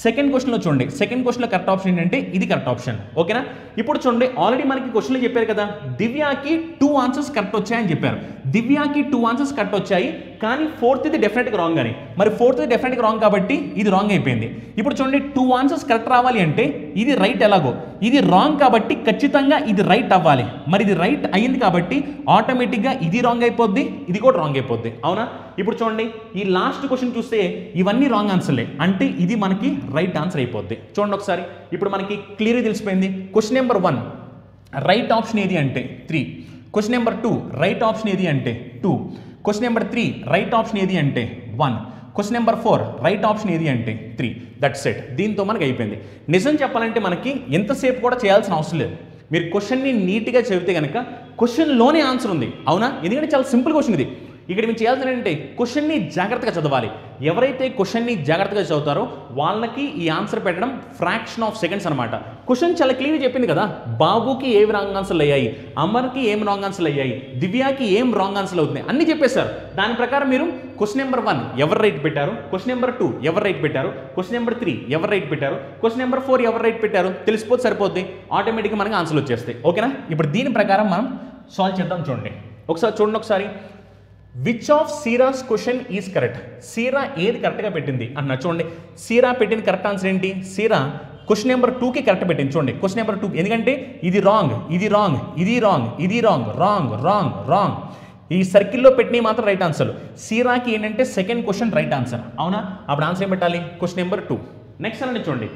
సెకండ్ క్వశ్చన్లో చూడండి, సెకండ్ క్వశ్చన్లో కరెక్ట్ ఆప్షన్ ఏంటంటే ఇది కరెక్ట్ ఆప్షన్, ఓకేనా. ఇప్పుడు చూడండి ఆల్రెడీ మనకి క్వశ్చన్లో చెప్పారు కదా, దివ్యాకి 2 ఆన్సర్స్ కరెక్ట్ వచ్చాయని చెప్పారు. దివ్యాకి 2 ఆన్సర్స్ కరెక్ట్ వచ్చాయి, కానీ 4th ఇది డెఫినెట్గా రాంగ్ అని, మరి 4th డెఫినెట్గా రాంగ్ కాబట్టి ఇది రాంగ్ అయిపోయింది. ఇప్పుడు చూడండి 2 ఆన్సర్స్ కరెక్ట్ రావాలి అంటే ఇది రైట్ ఎలాగో, ఇది రాంగ్ కాబట్టి ఖచ్చితంగా ఇది రైట్ అవ్వాలి. మరి ఇది రైట్ అయ్యింది కాబట్టి ఆటోమేటిక్గా ఇది రాంగ్ అయిపోద్ది, ఇది కూడా రాంగ్ అయిపోద్ది, అవునా. ఇప్పుడు చూడండి ఈ లాస్ట్ క్వశ్చన్ చూస్తే ఇవన్నీ రాంగ్ ఆన్సర్లే, అంటే ఇది మనకి రైట్ ఆన్సర్ అయిపోద్ది. చూడండి ఒకసారి, ఇప్పుడు మనకి క్లియర్గా తెలిసిపోయింది. క్వశ్చన్ నెంబర్ 1 రైట్ ఆప్షన్ ఏది అంటే 3, క్వశ్చన్ నెంబర్ 2 రైట్ ఆప్షన్ ఏది అంటే 2, క్వశ్చన్ నెంబర్ 3 రైట్ ఆప్షన్ ఏది అంటే 1, క్వశ్చన్ నెంబర్ 4 రైట్ ఆప్షన్ ఏది అంటే 3. దట్స్ ఇట్, దీంతో మనకి అయిపోయింది. నిజం చెప్పాలంటే మనకి ఎంతసేపు కూడా చేయాల్సిన అవసరం లేదు. మీరు క్వశ్చన్ని నీట్గా చదివితే కనుక క్వశ్చన్లోనే ఆన్సర్ ఉంది, అవునా. ఎందుకంటే చాలా సింపుల్ క్వశ్చన్ ఇది. ఇక్కడ మీరు చేయాల్సిన ఏంటంటే క్వశ్చన్ని జాగ్రత్తగా చదవాలి. ఎవరైతే క్వశ్చన్ని జాగ్రత్తగా చదువుతారో వాళ్ళకి ఈ ఆన్సర్ పెట్టడం ఫ్రాక్షన్ ఆఫ్ సెకండ్స్ అనమాట. క్వశ్చన్ చాలా క్లియర్గా చెప్పింది కదా, బాబుకి ఏం రాంగ్ ఆన్సర్లు అయ్యాయి, అమర్కి ఏం రాంగ్ ఆన్సర్లు అయ్యాయి, దివ్యాకి ఏం రాంగ్ ఆన్సర్లు అవుతున్నాయి అన్ని చెప్పేశారు. దాని ప్రకారం మీరు క్వశ్చన్ నెంబర్ 1 ఎవరు రైట్ పెట్టారు, క్వశ్చన్ నెంబర్ 2 ఎవరు రైట్ పెట్టారు, క్వశ్చన్ నెంబర్ 3 ఎవరు రైట్ పెట్టారు, క్వశ్చన్ నెంబర్ 4 ఎవరు రైట్ పెట్టారు తెలిసిపోతే సరిపోద్ది, ఆటోమేటిక్గా మనకి ఆన్సర్లు వచ్చేస్తాయి, ఓకేనా. ఇప్పుడు దీని ప్రకారం మనం సాల్వ్ చేద్దాం. చూడండి ఒకసారి, చూడండి ఒకసారి, which of Seera's question is correct. సీరా ఏది కరెక్ట్గా పెట్టింది అన్న చూడండి, సీరా పెట్టిన కరెక్ట్ ఆన్సర్ ఏంటి, సీరా క్వశ్చన్ నెంబర్ 2కి కరెక్ట్ పెట్టింది. చూడండి క్వశ్చన్ నెంబర్ 2, ఎందుకంటే ఇది రాంగ్, ఇది రాంగ్, ఇది రాంగ్, ఇది రాంగ్, రాంగ్ రాంగ్ రాంగ్, ఈ సర్కిల్లో పెట్టినవి మాత్రం రైట్ ఆన్సర్లు. సీరాకి ఏంటంటే సెకండ్ క్వశ్చన్ రైట్ ఆన్సర్, అవునా. అప్పుడు ఆన్సర్ ఏం పెట్టాలి, క్వశ్చన్ నెంబర్ 2. నెక్స్ట్ అని చూడండి,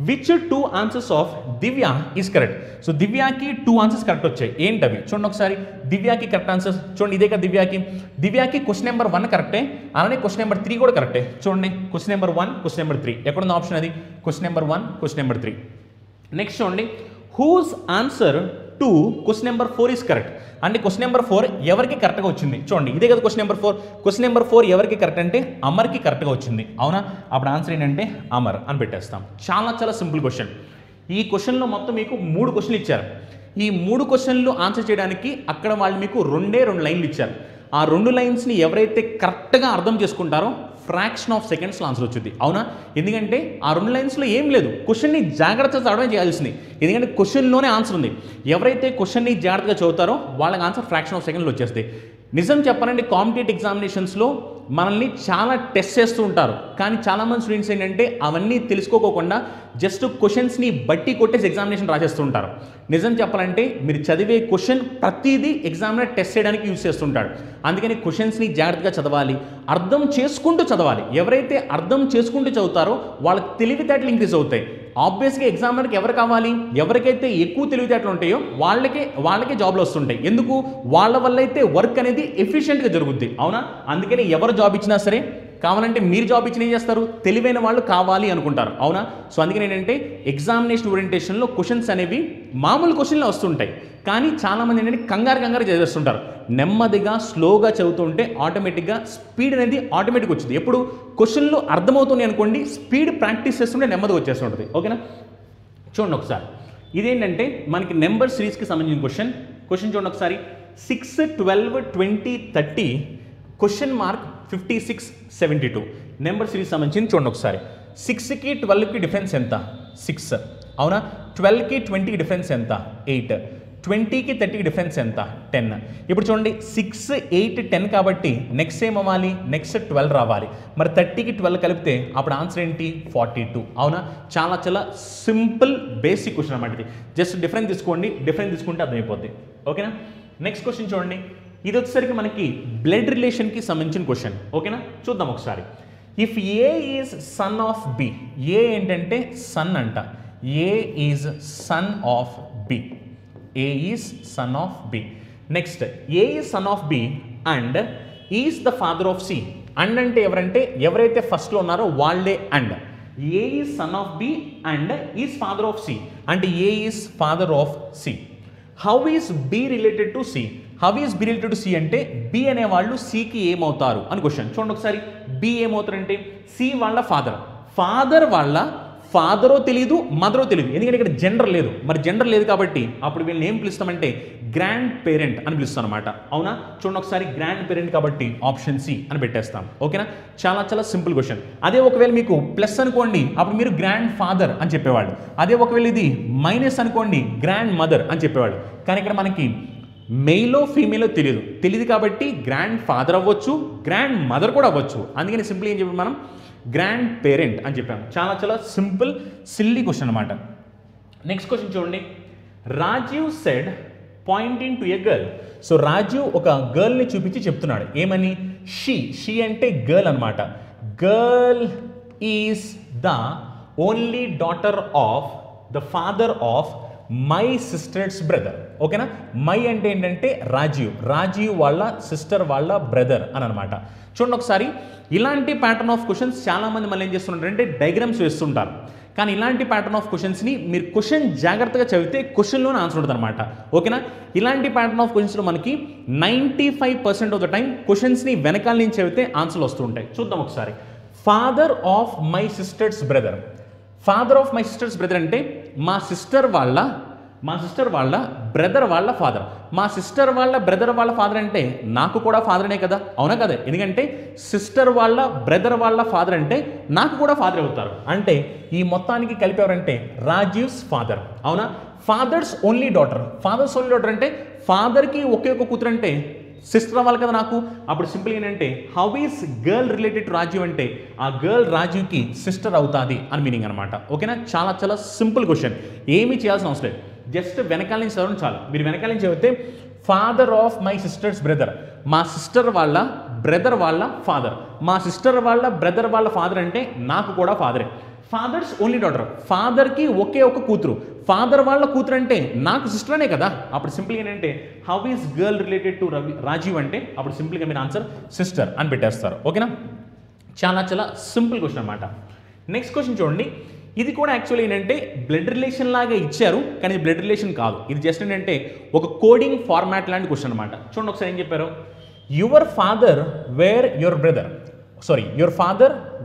which 2 answers of Divya is correct. So దివ్యాకి 2 ఆన్సర్స్ కరెక్ట్ వచ్చాయి, ఏంటవి చూడండి ఒకసారి. దివ్యాకి కరెక్ట్ ఆన్సర్స్ చూడండి, ఇదే కదా దివ్యాకి క్వశ్చన్ నెంబర్ 1 కరెక్టే, అలానే క్వశ్చన్ నెంబర్ 3 కూడా కరెక్టే. చూడండి క్వశ్చన్ నెంబర్ 1 క్వశ్చన్ నెంబర్ 3 ఎక్కడుంది ఆప్షన్, అది question number 1 question number 3. Next చూడండి, whose answer to question number 4 is correct. అంటే క్వశ్చన్ నెంబర్ 4 ఎవరికి కరెక్ట్గా వచ్చింది, చూడండి ఇదే కదా క్వశ్చన్ నెంబర్ 4. క్వశ్చన్ నెంబర్ 4 ఎవరికి కరెక్ట్ అంటే అమర్కి కరెక్ట్గా వచ్చింది, అవునా. అప్పుడు ఆన్సర్ ఏంటంటే అమర్ అని పెట్టేస్తాం. చాలా చాలా సింపుల్ క్వశ్చన్. ఈ క్వశ్చన్లో మొత్తం మీకు 3 క్వశ్చన్లు ఇచ్చారు. ఈ 3 క్వశ్చన్లు ఆన్సర్ చేయడానికి అక్కడ వాళ్ళు మీకు 2 లైన్లు ఇచ్చారు. ఆ 2 లైన్స్ని ఎవరైతే కరెక్ట్గా అర్థం చేసుకుంటారో ఫ్రాక్షన్ ఆఫ్ సెకండ్స్లో ఆన్సర్ వచ్చింది, అవునా. ఎందుకంటే ఆ 2 లైన్స్లో ఏం లేదు, క్వశ్చన్ని జాగ్రత్తగా చదవడం చేయాల్సింది, ఎందుకంటే క్వశ్చన్లోనే ఆన్సర్ ఉంది. ఎవరైతే క్వశ్చన్ని జాగ్రత్తగా చదువుతారో వాళ్ళకి ఆన్సర్ ఫ్రాక్షన్ ఆఫ్ సెకండ్లో వచ్చేస్తాయి. నిజం చెప్పాలంటే కాంపిటేటివ్ ఎగ్జామినేషన్స్లో మనల్ని చాలా టెస్ట్ చేస్తూ ఉంటారు, కానీ చాలామంది స్టూడెంట్స్ ఏంటంటే అవన్నీ తెలుసుకోకుండా జస్ట్ క్వశ్చన్స్ని బట్టి కొట్టేసి ఎగ్జామినేషన్ రాసేస్తూ ఉంటారు. నిజం చెప్పాలంటే మీరు చదివే క్వశ్చన్ ప్రతిదీ ఎగ్జామినర్ టెస్ట్ చేయడానికి యూజ్ చేస్తుంటాడు. అందుకని క్వశ్చన్స్ని జాగ్రత్తగా చదవాలి, అర్థం చేసుకుంటూ చదవాలి. ఎవరైతే అర్థం చేసుకుంటూ చదువుతారో వాళ్ళకి తెలివితేటలు ఇంక్రీజ్ అవుతాయి. ఆబ్వియస్గా ఎగ్జామినర్కి ఎవరు కావాలి, ఎవరికైతే ఎక్కువ తెలివితేటలు ఉంటాయో వాళ్ళకే జాబ్లు వస్తుంటాయి. ఎందుకు, వాళ్ళ వల్ల అయితే వర్క్ అనేది ఎఫిషియెంట్గా జరుగుద్ది, అవునా. అందుకని ఎవరు జాబ్ ఇచ్చినా సరే కావాలంటే మీరు జాబ్ ఇచ్చిన ఏం చేస్తారు, తెలివైన వాళ్ళు కావాలి అనుకుంటారు, అవునా? సో అందుకని ఏంటంటే ఎగ్జామినేషన్ ఓరియంటేషన్లో క్వశ్చన్స్ అనేవి మామూలు క్వశ్చన్లు వస్తుంటాయి, కానీ చాలామంది ఏంటంటే కంగారు చదివేస్తుంటారు. నెమ్మదిగా స్లోగా చదువుతుంటే ఆటోమేటిక్గా స్పీడ్ అనేది ఆటోమేటిక్గా వచ్చింది. ఎప్పుడు క్వశ్చన్లు అర్థమవుతున్నాయి అనుకోండి, స్పీడ్ ప్రాక్టీస్ చేస్తుంటే నెమ్మదిగా వచ్చేస్తుంటుంది. ఓకేనా? చూడండి ఒకసారి, ఇదేంటంటే మనకి నెంబర్ సిరీస్కి సంబంధించిన క్వశ్చన్ చూడండి ఒకసారి. 6, 12, 20, 30 క్వశ్చన్ మార్క్ 56, 72 నెంబర్ సిరీస్ సంబంధించింది. చూడండి ఒకసారి, 6కి 12కి డిఫరెన్స్ ఎంత? 6, అవునా? 12కి 20కి డిఫరెన్స్ ఎంత? 8, 20కి 30కి డిఫరెన్స్ ఎంత? 10. ఇప్పుడు చూడండి 6, 8, 10 కాబట్టి నెక్స్ట్ ఏం అవ్వాలి? నెక్స్ట్ 12 రావాలి. మరి 30కి 12 కలిపితే అప్పుడు ఆన్సర్ ఏంటి? 42, అవునా? చాలా సింపుల్ బేసిక్ క్వశ్చన్ అన్నమాట ఇది. జస్ట్ డిఫరెన్స్ తీసుకోండి, డిఫరెన్స్ తీసుకుంటే అర్థమైపోద్ది. ఓకేనా? నెక్స్ట్ క్వశ్చన్ చూడండి, ఇది వచ్చేసరికి మనకి బ్లడ్ రిలేషన్కి సంబంధించిన క్వశ్చన్. ఓకేనా? చూద్దాం ఒకసారి. If A is son of B, A ఏంటంటే సన్ అంట, A is son of B, A is son of B. Next A is son of B and is the father of C. And అంటే ఎవరంటే ఎవరైతే ఫస్ట్లో ఉన్నారో వాళ్ళే and. A is son of B and is father of C అంటే A is father of C. How is B related to C, how is B related to C అంటే బి అనేవాళ్ళు సికి ఏమవుతారు అని క్వశ్చన్. చూడండి ఒకసారి, బి ఏమవుతారంటే సి వాళ్ళ ఫాదర్ వాళ్ళ ఫాదరో తెలియదు, మదరో తెలియదు, ఎందుకంటే ఇక్కడ జెండర్ లేదు. మరి జెండర్ లేదు కాబట్టి అప్పుడు వీళ్ళని ఏం పిలుస్తామంటే గ్రాండ్ పేరెంట్ అని పిలుస్తాం అనమాట, అవునా? చూడండి ఒకసారి, గ్రాండ్ పేరెంట్ కాబట్టి ఆప్షన్ సి అని పెట్టేస్తాం. ఓకేనా? చాలా సింపుల్ క్వశ్చన్. అదే ఒకవేళ మీకు ప్లస్ అనుకోండి, అప్పుడు మీరు గ్రాండ్ ఫాదర్ అని చెప్పేవాళ్ళు. అదే ఒకవేళ ఇది మైనస్ అనుకోండి, గ్రాండ్ మదర్ అని చెప్పేవాళ్ళు. కానీ ఇక్కడ మనకి మెయిలో ఫీమేలో తెలియదు కాబట్టి గ్రాండ్ ఫాదర్ అవ్వచ్చు, గ్రాండ్ మదర్ కూడా అవ్వచ్చు. అందుకని సింపుల్ ఏం చెప్పాం మనం? గ్రాండ్ పేరెంట్ అని చెప్పాము. చాలా సింపుల్ సిల్లీ క్వశ్చన్ అనమాట. నెక్స్ట్ క్వశ్చన్ చూడండి, Rajiv said pointing to a girl. So Rajiv ఒక గర్ల్ని చూపించి చెప్తున్నాడు, ఏమని? షీ అంటే గర్ల్ అనమాట. Girl is the only daughter of the father of my sister's brother. ఓకేనా? మై అంటే ఏంటంటే రాజీవ్ వాళ్ళ సిస్టర్ వాళ్ళ బ్రదర్ అని అనమాట. చూడండి ఒకసారి, ఇలాంటి ప్యాటర్న్ ఆఫ్ క్వశ్చన్స్ చాలామంది మళ్ళీ ఏం చేస్తుంటారంటే డయాగ్రామ్స్ వేస్తుంటారు. కానీ ఇలాంటి ప్యాటర్న్ ఆఫ్ క్వశ్చన్స్ని మీరు క్వశ్చన్ జాగ్రత్తగా చదివితే క్వశ్చన్లోనే ఆన్సర్ ఉంటుంది అనమాట. ఓకేనా? ఇలాంటి ప్యాటర్న్ ఆఫ్ క్వశ్చన్స్లో మనకి 95% ఆఫ్ ద టైం క్వశ్చన్స్ని వెనకాల నుంచి చదివితే ఆన్సర్లు వస్తూ ఉంటాయి. చూద్దాం ఒకసారి. Father of my sister's brother. Father of my sister's brother అంటే మా సిస్టర్ వాళ్ళ బ్రదర్ వాళ్ళ ఫాదర్. మా సిస్టర్ వాళ్ళ బ్రదర్ వాళ్ళ ఫాదర్ అంటే నాకు కూడా ఫాదర్నే కదా, అవునా కదా? ఎందుకంటే సిస్టర్ వాళ్ళ బ్రదర్ వాళ్ళ ఫాదర్ అంటే నాకు కూడా ఫాదర్ అవుతారు. అంటే ఈ మొత్తానికి కలిపి ఎవరంటే రాజీవ్స్ ఫాదర్, అవునా? ఫాదర్స్ ఓన్లీ డాటర్ అంటే ఫాదర్కి ఒకే ఒక కూతురు అంటే సిస్టర్ అవ్వాలి కదా నాకు. అప్పుడు సింపుల్ ఏంటంటే how is girl related to Rajiv అంటే ఆ గర్ల్ రాజీవ్కి సిస్టర్ అవుతుంది అని మీనింగ్ అనమాట. ఓకేనా? చాలా సింపుల్ క్వశ్చన్, ఏమీ చేయాల్సిన అవసరం లేదు. జస్ట్ వెనకాల నుంచి చదవడం చాలు. మీరు వెనకాల నుంచి చదివితే father of my sister's brother, మా సిస్టర్ వాళ్ళ బ్రదర్ వాళ్ళ ఫాదర్. మా సిస్టర్ వాళ్ళ బ్రదర్ వాళ్ళ ఫాదర్ అంటే నాకు కూడా ఫాదరే. ఫాదర్స్ ఓన్లీ డాటర్, ఫాదర్కి ఒకే ఒక కూతురు. ఫాదర్ వాళ్ళ కూతురు అంటే నాకు సిస్టర్ అనే కదా. అప్పుడు సింపుల్గా ఏంటంటే how is girl related to Rajiv అంటే అప్పుడు సింపుల్గా మీరు ఆన్సర్ సిస్టర్ అని పెట్టేస్తారు. ఓకేనా? చాలా సింపుల్ క్వశ్చన్ అనమాట. నెక్స్ట్ క్వశ్చన్ చూడండి, ఇది కూడా యాక్చువల్లీ ఏంటంటే బ్లడ్ రిలేషన్ లాగా ఇచ్చారు, కానీ బ్లడ్ రిలేషన్ కాదు. ఇది జస్ట్ ఏంటంటే ఒక కోడింగ్ ఫార్మాట్ లాంటి క్వశ్చన్ అనమాట. చూడండి ఒకసారి ఏం చెప్పారు. Your father were your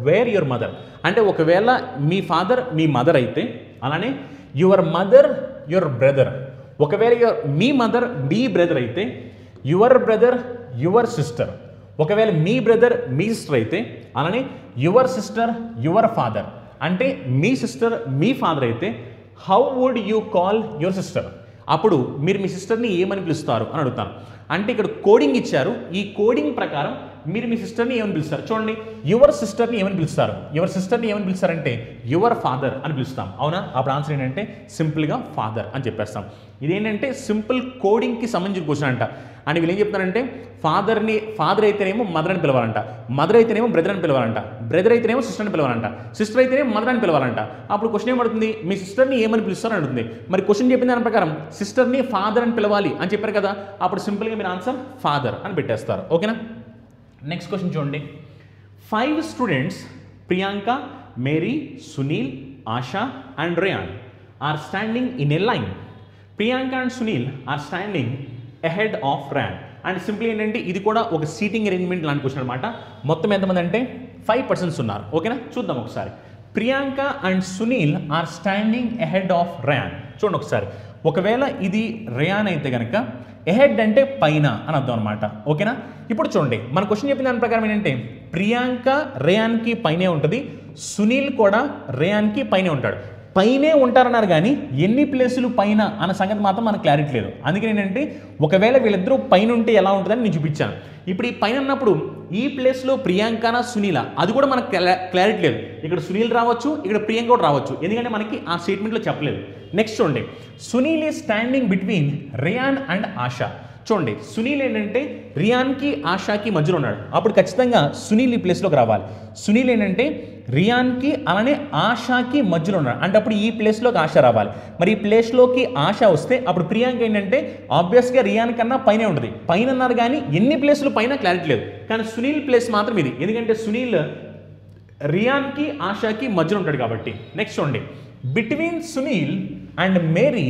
were your mother అంటే ఒకవేళ మీ ఫాదర్ మీ మదర్ అయితే, అలానే యువర్ మదర్ యువర్ బ్రదర్. ఒకవేళ మీ మదర్ మీ బ్రదర్ అయితే యువర్ బ్రదర్ యువర్ సిస్టర్. ఒకవేళ మీ బ్రదర్ మీ సిస్టర్ అయితే అలానే యువర్ సిస్టర్ యువర్ ఫాదర్. అంటే మీ సిస్టర్ మీ ఫాదర్ అయితే how would you call your sister? అప్పుడు మీరు మీ సిస్టర్ని ఏమని పిలుస్తారు అని అడుగుతాను. అంటే ఇక్కడ కోడింగ్ ఇచ్చారు, ఈ కోడింగ్ ప్రకారం మీరు మీ సిస్టర్ని ఏమని పిలుస్తారు? చూడండి, యువర్ సిస్టర్ని ఏమని పిలుస్తారంటే యువర్ ఫాదర్ అని పిలుస్తాం, అవునా? అప్పుడు ఆన్సర్ ఏంటంటే సింపుల్గా ఫాదర్ అని చెప్పేస్తాం. ఇదేంటంటే సింపుల్ కోడింగ్కి సంబంధించిన క్వశ్చన్ అంట. అని వీళ్ళు ఏం చెప్తారంటే ఫాదర్ అయితేనేమో మదర్ అని పిలవాలంట, మదర్ అయితేనేమో బ్రదర్ అని పిలవాలంట, బ్రదర్ అయితేనేమో సిస్టర్ అని పిలవాలంట, సిస్టర్ అయితేనేమో మదర్ అని పిలవాలంట. అప్పుడు క్వశ్చన్ ఏమడుతుంది? మీ సిస్టర్ని ఏమని పిలుస్తారని అడుగుతుంది. మరి క్వశ్చన్ చెప్పిన దాని ప్రకారం సిస్టర్ని ఫాదర్ అని పిలవాలి అని చెప్పారు కదా, అప్పుడు సింపుల్గా మీరు ఆన్సర్ ఫాదర్ అని పెట్టేస్తారు. ఓకేనా? నెక్స్ట్ క్వశ్చన్ చూడండి. 5 students Priyanka, Mary, Sunil, Asha and Ryan are standing in a line. Priyanka and Sunil are standing ahead of Ryan. And simply ఏంటంటే ఇది కూడా ఒక సీటింగ్ అరేంజ్మెంట్ లాంటి క్వశ్చన్ అనమాట. మొత్తం ఎంతమంది అంటే 5 పర్సన్స్ ఉన్నారు. ఓకేనా, చూద్దాం ఒకసారి. Priyanka and Sunil are standing ahead of Ryan. చూడండి ఒకసారి, ఒకవేళ ఇది రేయాన్ అయితే కనుక ఎహెడ్ అంటే పైన అని అర్థం అనమాట. ఓకేనా, ఇప్పుడు చూడండి మన క్వశ్చన్ చెప్పిన దాని ప్రకారం ఏంటంటే ప్రియాంక రేయాన్కి పైనే ఉంటుంది, సునీల్ కూడా రేయాన్కి పైనే ఉంటాడు. పైనే ఉంటారన్నారు కానీ ఎన్ని ప్లేసులు పైన అన్న సంగతి మాత్రం మనకు క్లారిటీ లేదు. అందుకని ఏంటంటే ఒకవేళ వీళ్ళిద్దరూ పైన ఉంటే ఎలా ఉంటుందని నేను చూపించాను. ఇప్పుడు ఈ పైన ఉన్నప్పుడు ఈ ప్లేస్లో ప్రియాంకనా సునీల అది కూడా మనకు క్లారిటీ లేదు. ఇక్కడ సునీల్ రావచ్చు, ఇక్కడ ప్రియాంక కూడా రావచ్చు, ఎందుకంటే మనకి ఆ స్టేట్మెంట్లో చెప్పలేదు. నెక్స్ట్ చూడండి, Sunil is standing between rayon and ASHA. చూడండి, సునీల్ ఏంటంటే రియాన్కి ఆశాకి మధ్యలో ఉన్నాడు. అప్పుడు ఖచ్చితంగా సునీల్ ఈ ప్లేస్లోకి రావాలి. సునీల్ ఏంటంటే రియాన్కి అలానే ఆశాకి మధ్యలో ఉన్నాడు, అంటే అప్పుడు ఈ ప్లేస్లోకి ఆశ రావాలి. మరి ఈ ప్లేస్లోకి ఆశ వస్తే అప్పుడు ప్రియాంక ఏంటంటే ఆబ్వియస్గా రియాన్ కన్నా పైనే ఉంటుంది. పైన అన్నారు కానీ ఎన్ని ప్లేసులు పైన క్లారిటీ లేదు. కానీ సునీల్ ప్లేస్ మాత్రం ఇది, ఎందుకంటే సునీల్ రియాన్కి ఆశాకి మధ్యలో ఉంటాడు కాబట్టి. నెక్స్ట్ చూడండి, between Sunil and Mary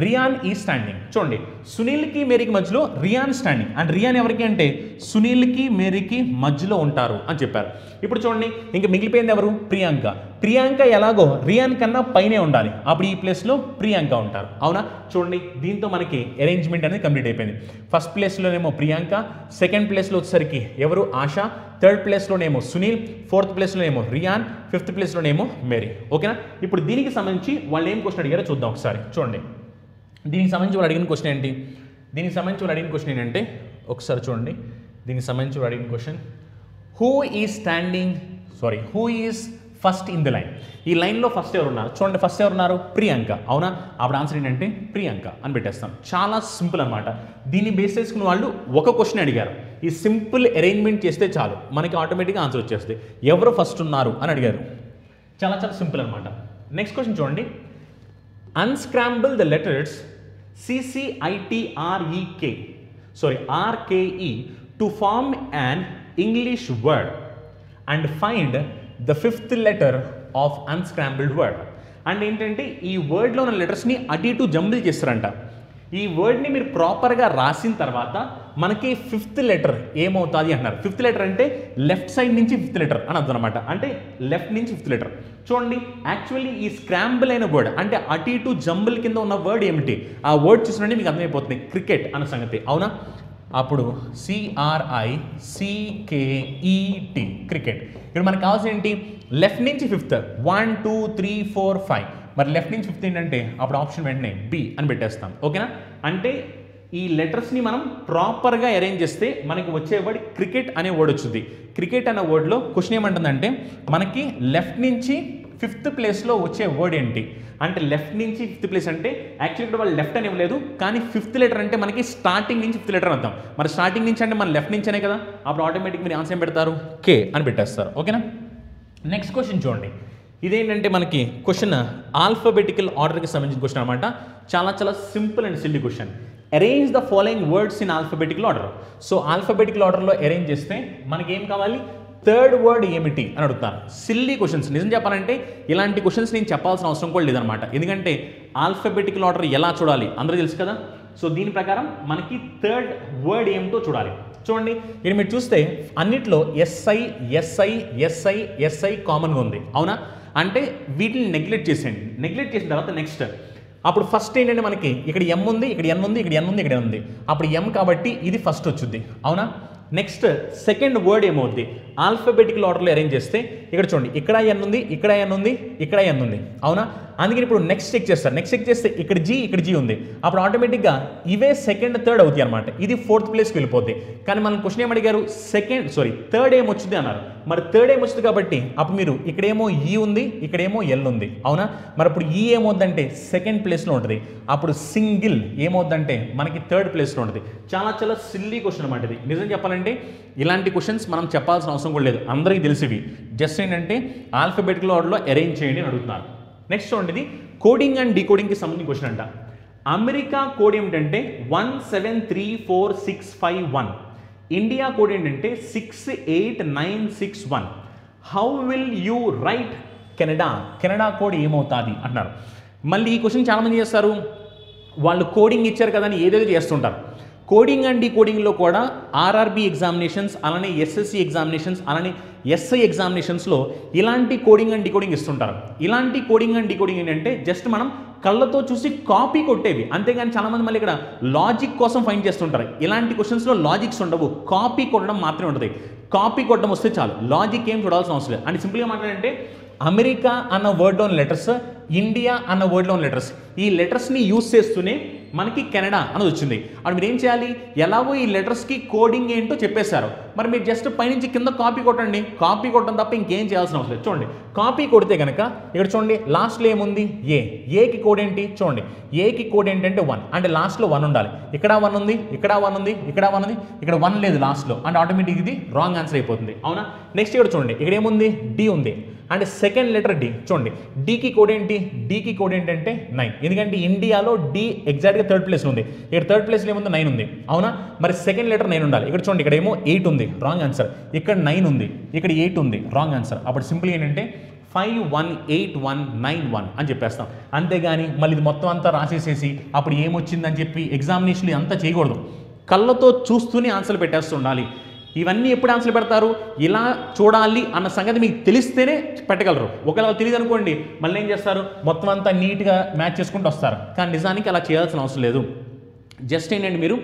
Ryan is standing. చూడండి, సునీల్కి మేరీకి మధ్యలో రియాన్ స్టాండింగ్. అండ్ రియాన్ ఎవరికి అంటే సునీల్కి మేరీకి మధ్యలో ఉంటారు అని చెప్పారు. ఇప్పుడు చూడండి, ఇంకా మిగిలిపోయింది ఎవరు? ప్రియాంక. ప్రియాంక ఎలాగో రియాన్ కన్నా పైనే ఉండాలి, అప్పుడు ఈ ప్లేస్లో ప్రియాంక ఉంటారు. అవునా, చూడండి దీంతో మనకి అరేంజ్మెంట్ అనేది కంప్లీట్ అయిపోయింది. ఫస్ట్ ప్లేస్లోనేమో ప్రియాంక, సెకండ్ ప్లేస్లో వచ్చేసరికి ఎవరు? ఆశ, థర్డ్ ప్లేస్లోనేమో సునీల్, ఫోర్త్ ప్లేస్లోనేమో రియాన్, ఫిఫ్త్ ప్లేస్లోనేమో మేరీ. ఓకేనా, ఇప్పుడు దీనికి సంబంధించి వాళ్ళు ఏం క్వశ్చన్ అడిగారో చూద్దాం ఒకసారి. చూడండి, దీనికి సంబంధించి వాళ్ళు అడిగిన క్వశ్చన్ ఏంటి? దీనికి సంబంధించి వాళ్ళు అడిగిన క్వశ్చన్ ఏంటంటే ఒకసారి చూడండి, దీనికి సంబంధించి వాళ్ళు అడిగిన question who is first in the line. ఈ లైన్లో ఫస్ట్ ఎవరు ఉన్నారు? చూడండి, ఫస్ట్ ఎవరు ఉన్నారు? ప్రియాంక. అవునా, అప్పుడు ఆన్సర్ ఏంటంటే ప్రియాంక అని పెట్టేస్తాం. చాలా సింపుల్ అనమాట. దీన్ని బేస్ చేసుకున్న వాళ్ళు ఒక క్వశ్చన్ అడిగారు. ఈ సింపుల్ అరేంజ్మెంట్ చేస్తే చాలు, మనకి ఆటోమేటిక్గా ఆన్సర్ వచ్చేస్తుంది. ఎవరు ఫస్ట్ ఉన్నారు అని అడిగారు. చాలా చాలా సింపుల్ అనమాట. నెక్స్ట్ క్వశ్చన్ చూడండి, unscramble the letters RKE to form an English word and find the fifth letter of unscrambled word. And ఏంటంటే ఈ వర్డ్లో ఉన్న లెటర్స్ని అటు ఇటు జంబుల్ చేస్తారంట. ఈ వర్డ్ని మీరు ప్రాపర్గా రాసిన తర్వాత మనకి ఫిఫ్త్ లెటర్ ఏమవుతుంది అంటున్నారు. ఫిఫ్త్ లెటర్ అంటే లెఫ్ట్ సైడ్ నుంచి ఫిఫ్త్ లెటర్ అని అర్థం అనమాట. అంటే లెఫ్ట్ నుంచి ఫిఫ్త్ లెటర్. చూడండి, యాక్చువల్లీ ఈ స్క్రాంబుల్ అయిన వర్డ్ అంటే అటు ఇటు జంబుల్ కింద ఉన్న వర్డ్ ఏమిటి? ఆ వర్డ్ చూసినంటే మీకు అర్థమైపోతుంది, క్రికెట్ అన్న సంగతి. అవునా, అప్పుడు CRICKET క్రికెట్. ఇప్పుడు మనకు కావాల్సిన ఏంటి? లెఫ్ట్ నుంచి ఫిఫ్త్, 1 2 3 4 5. మరి లెఫ్ట్ నుంచి ఫిఫ్త్ ఏంటంటే అప్పుడు ఆప్షన్ వెంటనే బి అని పెట్టేస్తాం. ఓకేనా, అంటే ఈ లెటర్స్ని మనం ప్రాపర్గా అరేంజ్ చేస్తే మనకి వచ్చే వర్డ్ క్రికెట్ అనే వర్డ్ వచ్చింది. క్రికెట్ అనే వర్డ్లో క్వశ్చన్ ఏమంటుందంటే మనకి లెఫ్ట్ నుంచి ఫిఫ్త్ ప్లేస్లో వచ్చే వర్డ్ ఏంటి అంటే లెఫ్ట్ నుంచి ఫిఫ్త్ ప్లేస్ అంటే యాక్చువల్లీ ఇక్కడ వాళ్ళు లెఫ్ట్ అని ఇవ్వలేదు, కానీ ఫిఫ్త్ లెటర్ అంటే మనకి స్టార్టింగ్ నుంచి ఫిఫ్త్ లెటర్ అర్థం. మరి స్టార్టింగ్ నుంచి అంటే మన లెఫ్ట్ నుంచే కదా, అప్పుడు ఆటోమేటిక్ మీరు ఆన్సర్ ఏం పెడతారు? కే అని పెట్టేస్తారు. ఓకేనా, నెక్స్ట్ క్వశ్చన్ చూడండి. ఇదేంటంటే మనకి క్వశ్చన్ ఆల్ఫాబెటికల్ ఆర్డర్కి సంబంధించిన క్వశ్చన్ అనమాట. చాలా చాలా simple and silly question. Arrange the following words in alphabetical order. So alphabetical ఆర్డర్లో అరేంజ్ చేస్తే మనకి ఏం కావాలి? థర్డ్ వర్డ్ ఏమిటి అని అడుగుతారు. Silly questions. నిజం చెప్పాలంటే ఇలాంటి క్వశ్చన్స్ నేను చెప్పాల్సిన అవసరం కూడా లేదనమాట, ఎందుకంటే ఆల్ఫాబెటికల్ ఆర్డర్ ఎలా చూడాలి అందరూ తెలుసు కదా. సో దీని ప్రకారం మనకి థర్డ్ వర్డ్ ఏమిటో చూడాలి. చూడండి, ఇక్కడ మీరు చూస్తే అన్నిట్లో ఎస్ఐ కామన్గా ఉంది. అవునా, అంటే వీటిని నెగ్లెక్ట్ చేసేయండి. నెగ్లెక్ట్ చేసిన తర్వాత నెక్స్ట్ అప్పుడు ఫస్ట్ ఏంటంటే మనకి ఇక్కడ ఎం ఉంది, ఇక్కడ ఎన్ ఉంది, ఇక్కడ ఎన్ ఉంది, ఇక్కడ ఉంది. అప్పుడు ఎం కాబట్టి ఇది ఫస్ట్ వచ్చింది. అవునా, నెక్స్ట్ సెకండ్ వర్డ్ ఏమవుద్ది? ఆల్ఫాబెటికల్ ఆర్డర్లో అరేంజ్ చేస్తే ఇక్కడ చూడండి, ఇక్కడ ఎన్ ఉంది, ఇక్కడ ఎన్ ఉంది, ఇక్కడ ఎన్ ఉంది. అవునా, అందుకని ఇప్పుడు నెక్స్ట్ చెక్ చేస్తారు. నెక్స్ట్ చెక్ చేస్తే ఇక్కడ జీ ఉంది. అప్పుడు ఆటోమేటిక్గా ఇవే సెకండ్ థర్డ్ అవుతాయి అనమాట. ఇది ఫోర్త్ ప్లేస్కి వెళ్ళిపోతాయి. కానీ మనం క్వశ్చన్ ఏమడిగారు? థర్డ్ ఏమొచ్చింది అన్నారు. మరి థర్డ్ ఏమొచ్చింది కాబట్టి అప్పుడు మీరు ఇక్కడేమో ఈ ఉంది, ఇక్కడేమో ఎల్ ఉంది. అవునా, మరి అప్పుడు ఈ ఏమవుద్దంటే సెకండ్ ప్లేస్లో ఉంటుంది. అప్పుడు సింగిల్ ఏమవుద్దంటే మనకి థర్డ్ ప్లేస్లో ఉంటుంది. చాలా చాలా సిల్లీ క్వశ్చన్ అనమాట ఇది. నిజం చెప్పాలంటే ఇలాంటి క్వశ్చన్స్ మనం చెప్పాల్సిన అవసరం కూడా లేదు, అందరికీ తెలిసివి. జస్ట్ ఏంటంటే ఆల్ఫాబెటికల్ ఆర్డర్లో అరేంజ్ చేయండి అని అడుగుతున్నారు. నెక్స్ట్ చూడండి, ఇది కోడింగ్ అండ్ డీకోడింగ్కి సంబంధించిన క్వశ్చన్ అంట. అమెరికా కోడ్ ఏమిటంటే 173465 1. ఇండియా కోడ్ ఏంటంటే 68961. How will you right Canada, Canada code ఏమవుతుంది అంటున్నారు. మళ్ళీ ఈ క్వశ్చన్ చాలామంది చేస్తారు, వాళ్ళు కోడింగ్ ఇచ్చారు కదా అని ఏదేదో చేస్తుంటారు. కోడింగ్ అండ్ డీకోడింగ్లో కూడా ఆర్ఆర్బీ ఎగ్జామినేషన్స్, అలానే ఎస్ఎస్సి ఎగ్జామినేషన్స్, అలానే ఎస్ఐ ఎగ్జామినేషన్స్లో ఇలాంటి కోడింగ్ అండ్ డీకోడింగ్ ఇస్తుంటారు. ఇలాంటి కోడింగ్ అండ్ డీకోడింగ్ ఏంటంటే జస్ట్ మనం కళ్ళతో చూసి కాపీ కొట్టేవి, అంతేగాని చాలామంది మళ్ళీ ఇక్కడ లాజిక్ కోసం ఫైండ్ చేస్తుంటారు. ఇలాంటి క్వశ్చన్స్లో లాజిక్స్ ఉండవు, కాపీ కొట్టడం మాత్రమే ఉంటుంది. కాపీ కొట్టడం వస్తే చాలు, లాజిక్ ఏం చూడాల్సిన అవసరం లేదు. అండ్ సింపుల్గా మాట్లాడంటే అమెరికా అన్న వర్డ్లోని లెటర్స్, ఇండియా అన్న వర్డ్లోని లెటర్స్, ఈ లెటర్స్ని యూజ్ చేస్తూనే మనకి కెనడా అని వచ్చింది. అప్పుడు మీరు ఏం చేయాలి, ఎలాగో ఈ లెటర్స్కి కోడింగ్ ఏంటో చెప్పేశారు, మరి మీరు జస్ట్ పైనుంచి కింద కాపీ కొట్టండి. కాపీ కొట్టడం తప్ప ఇంకేం చేయాల్సిన అవసరం లేదు. చూడండి, కాపీ కొడితే కనుక ఇక్కడ చూడండి లాస్ట్లో ఏముంది, ఏకి కోడ్ ఏంటి చూడండి, ఏకి కోడ్ ఏంటంటే 1, అంటే లాస్ట్లో 1 ఉండాలి. ఇక్కడ 1 ఉంది, ఇక్కడ 1 ఉంది, ఇక్కడ 1 ఉంది, ఇక్కడ 1 లేదు లాస్ట్లో, అంటే ఆటోమేటిక్ ఇది రాంగ్ ఆన్సర్ అయిపోతుంది. అవునా? నెక్స్ట్ ఇక్కడ చూడండి, ఇక్కడ ఏముంది, డి ఉంది, అంటే సెకండ్ లెటర్ డి. చూడండి డీకి కోడ్ ఏంటి, డీకి కోడ్ ఏంటంటే 9, ఎందుకంటే ఇండియాలో డి ఎగ్జాక్ట్గా థర్డ్ ప్లేస్లో ఉంది. ఇక్కడ థర్డ్ ప్లేస్లో ఏముంది, 9 ఉంది. అవునా? మరి సెకండ్ లెటర్ 9 ఉండాలి. ఇక్కడ చూడండి, ఇక్కడ ఏమో 8 ఉంది, రాంగ్ ఆన్సర్. ఇక్కడ 9 ఉంది, ఇక్కడ 8 ఉంది, రాంగ్ ఆన్సర్. అప్పుడు సింపుల్ ఏంటంటే 518191 అని చెప్పేస్తాం. అంతేగాని మళ్ళీ ఇది మొత్తం అంతా రాసేసేసి అప్పుడు ఏమొచ్చిందని చెప్పి ఎగ్జామినేషన్ అంతా చేయకూడదు. కళ్ళతో చూస్తూనే ఆన్సర్లు పెట్టేస్తూ ఉండాలి. ఇవన్నీ ఎప్పుడు ఆన్సర్లు పెడతారు, ఇలా చూడాలి అన్న సంగతి మీకు తెలిస్తేనే పెట్టగలరు. ఒకవేళ తెలియదు అనుకోండి, మళ్ళీ ఏం చేస్తారు, మొత్తం అంతా నీట్గా మ్యాచ్ చేసుకుంటూ వస్తారు. కానీ నిజానికి అలా చేయాల్సిన అవసరం లేదు. జస్ట్ ఏంటంటే మీరు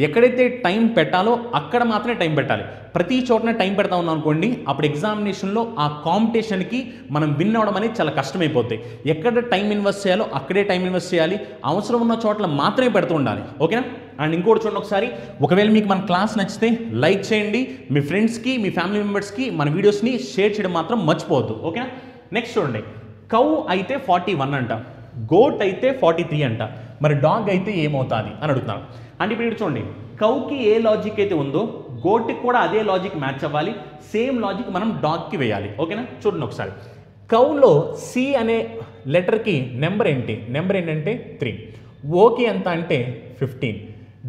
ఎక్కడైతే టైం పెట్టాలో అక్కడ మాత్రమే టైం పెట్టాలి. ప్రతి చోటనే టైం పెడతా ఉన్నాం అనుకోండి, అప్పుడు ఎగ్జామినేషన్లో ఆ కాంపిటీషన్కి మనం విన్ అవ్వడం అనేది చాలా కష్టమైపోతాయి. ఎక్కడ టైం ఇన్వెస్ట్ చేయాలో అక్కడే టైం ఇన్వెస్ట్ చేయాలి, అవసరం ఉన్న చోట్ల మాత్రమే పెడుతూ ఉండాలి. ఓకేనా? అండ్ ఇంకోటి చూడండి ఒకసారి, ఒకవేళ మీకు మన క్లాస్ నచ్చితే లైక్ చేయండి, మీ ఫ్రెండ్స్కి మీ ఫ్యామిలీ మెంబర్స్కి మన వీడియోస్ని షేర్ చేయడం మాత్రం మర్చిపోవద్దు. ఓకేనా? నెక్స్ట్ చూడండి, కౌ అయితే 41 అంట, గోట్ అయితే 43 అంట, మరి డాగ్ అయితే ఏమవుతుంది అని అడుగుతున్నాను. అంటే ఇప్పుడు చూడండి, కౌకి ఏ లాజిక్ అయితే ఉందో గోట్కి కూడా అదే లాజిక్ మ్యాచ్ అవ్వాలి, సేమ్ లాజిక్ మనం డాగ్కి వేయాలి. ఓకేనా? చూడండి ఒకసారి, కౌలో సి అనే లెటర్కి నెంబర్ ఏంటి, నెంబర్ ఏంటంటే 3, ఓకి ఎంత అంటే 15,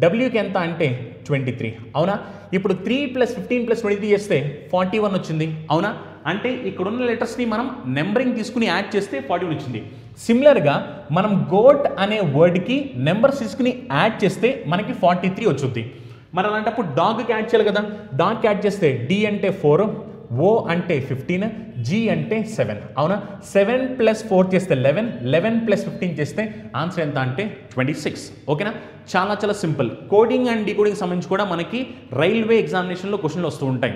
డబ్ల్యూకి ఎంత అంటే 23. అవునా? ఇప్పుడు 3 + 15 + 23 చేస్తే 41 వచ్చింది. అవునా? అంటే ఇక్కడున్న లెటర్స్ని మనం నెంబరింగ్ తీసుకుని యాడ్ చేస్తే 41 వచ్చింది. సిమిలర్గా మనం గోట్ అనే వర్డ్కి నెంబర్స్ తీసుకుని యాడ్ చేస్తే మనకి 43 వచ్చుద్ది. మరి అలాంటప్పుడు డాగ్కి యాడ్ చేయాలి కదా, డాగ్కి యాడ్ చేస్తే డి అంటే 4, ఓ అంటే 15, జీ అంటే 7. అవునా? 7 + 4 చేస్తే 11, 11 + 15 చేస్తే ఆన్సర్ ఎంత అంటే 26. ఓకేనా? చాలా చాలా సింపుల్. కోడింగ్ అండ్ డీకోడింగ్ సంబంధించి కూడా మనకి రైల్వే ఎగ్జామినేషన్లో క్వశ్చన్లు వస్తూ ఉంటాయి.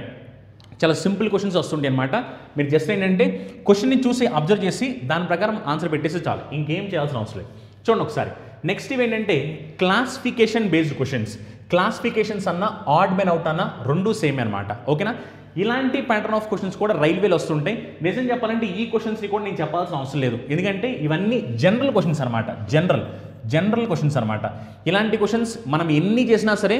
చాలా సింపుల్ క్వశ్చన్స్ వస్తుంటాయి అనమాట. మీరు జస్ట్ ఏంటంటే క్వశ్చన్ని చూసి అబ్జర్వ్ చేసి దాని ప్రకారం ఆన్సర్ పెట్టేసి చాలు, ఇంకేం చేయాల్సిన అవసరం లేదు. చూడండి ఒకసారి, నెక్స్ట్ ఏంటంటే క్లాసిఫికేషన్ బేస్డ్ క్వశ్చన్స్. క్లాసిఫికేషన్స్ అన్న ఆడ్ మెన్ అవుట్ అన్న రెండు సేమ్ అనమాట. ఓకేనా? ఇలాంటి ప్యాటర్న్ ఆఫ్ క్వశ్చన్స్ కూడా రైల్వేలో వస్తుంటాయి. నిజం చెప్పాలంటే ఈ క్వశ్చన్స్ని కూడా నేను చెప్పాల్సిన అవసరం లేదు, ఎందుకంటే ఇవన్నీ జనరల్ క్వశ్చన్స్ అనమాట. జనరల్ క్వశ్చన్స్ అనమాట. ఇలాంటి క్వశ్చన్స్ మనం ఎన్ని చేసినా సరే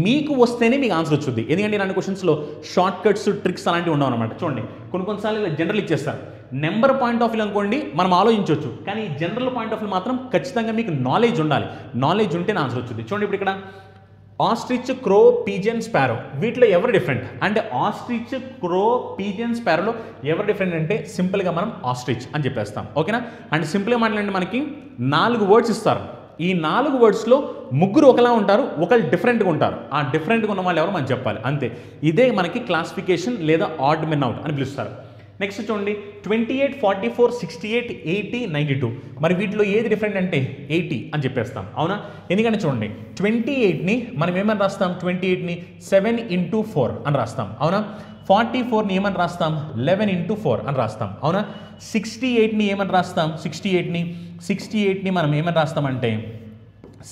మీకు వస్తేనే మీకు ఆన్సర్ వచ్చుద్ది. ఎందుకంటే ఇలాంటి క్వశ్చన్స్లో షార్ట్ కట్స్, ట్రిక్స్ అలాంటివి ఉండవు అనమాట. చూడండి, కొన్నిసార్లు ఇలా జనరల్ ఇచ్చేస్తారు. నెంబర్ పాయింట్ ఆఫ్ వ్యూ అనుకోండి మనం ఆలోచించవచ్చు, కానీ జనరల్ పాయింట్ ఆఫ్ వ్యూ మాత్రం ఖచ్చితంగా మీకు నాలెడ్జ్ ఉండాలి. నాలెడ్జ్ ఉంటేనే ఆన్సర్ వచ్చుద్ది. చూడండి, ఇప్పుడు ఇక్కడ ఆస్ట్రిచ్, క్రో, పీజియన్, స్పారో, వీటిలో ఎవరు డిఫరెంట్ అంటే ఆస్ట్రిచ్, క్రో, పీజియన్, స్పారోలో ఎవరు డిఫరెంట్ అంటే సింపుల్గా మనం ఆస్ట్రిచ్ అని చెప్పేస్తాం. ఓకేనా? అండ్ సింపుల్గా మాట్లాడండి, మనకి 4 వర్డ్స్ ఇస్తారు. ఈ 4 వర్డ్స్లో 3 ఒకలా ఉంటారు, ఒకళ్ళు డిఫరెంట్గా ఉంటారు. ఆ డిఫరెంట్గా ఉన్న వాళ్ళు ఎవరు మనం చెప్పాలి, అంతే. ఇదే మనకి క్లాసిఫికేషన్ లేదా ఆడ్ మెన్ అవుట్ అని పిలుస్తారు. నెక్స్ట్ చూడండి, 28, 44, 68, 80, 92. మరి వీటిలో ఏది డిఫరెంట్ అంటే 80 అని చెప్పేస్తాం. అవునా? ఎందుకంటే చూడండి, 28ని మనం ఏమని రాస్తాం, 28ని 7 × 4 అని రాస్తాం. అవునా? 44ని ఏమని రాస్తాం, 11 × 4 అని రాస్తాం. అవునా? 68ని ఏమని రాస్తాం, 68ని మనం ఏమని రాస్తామంటే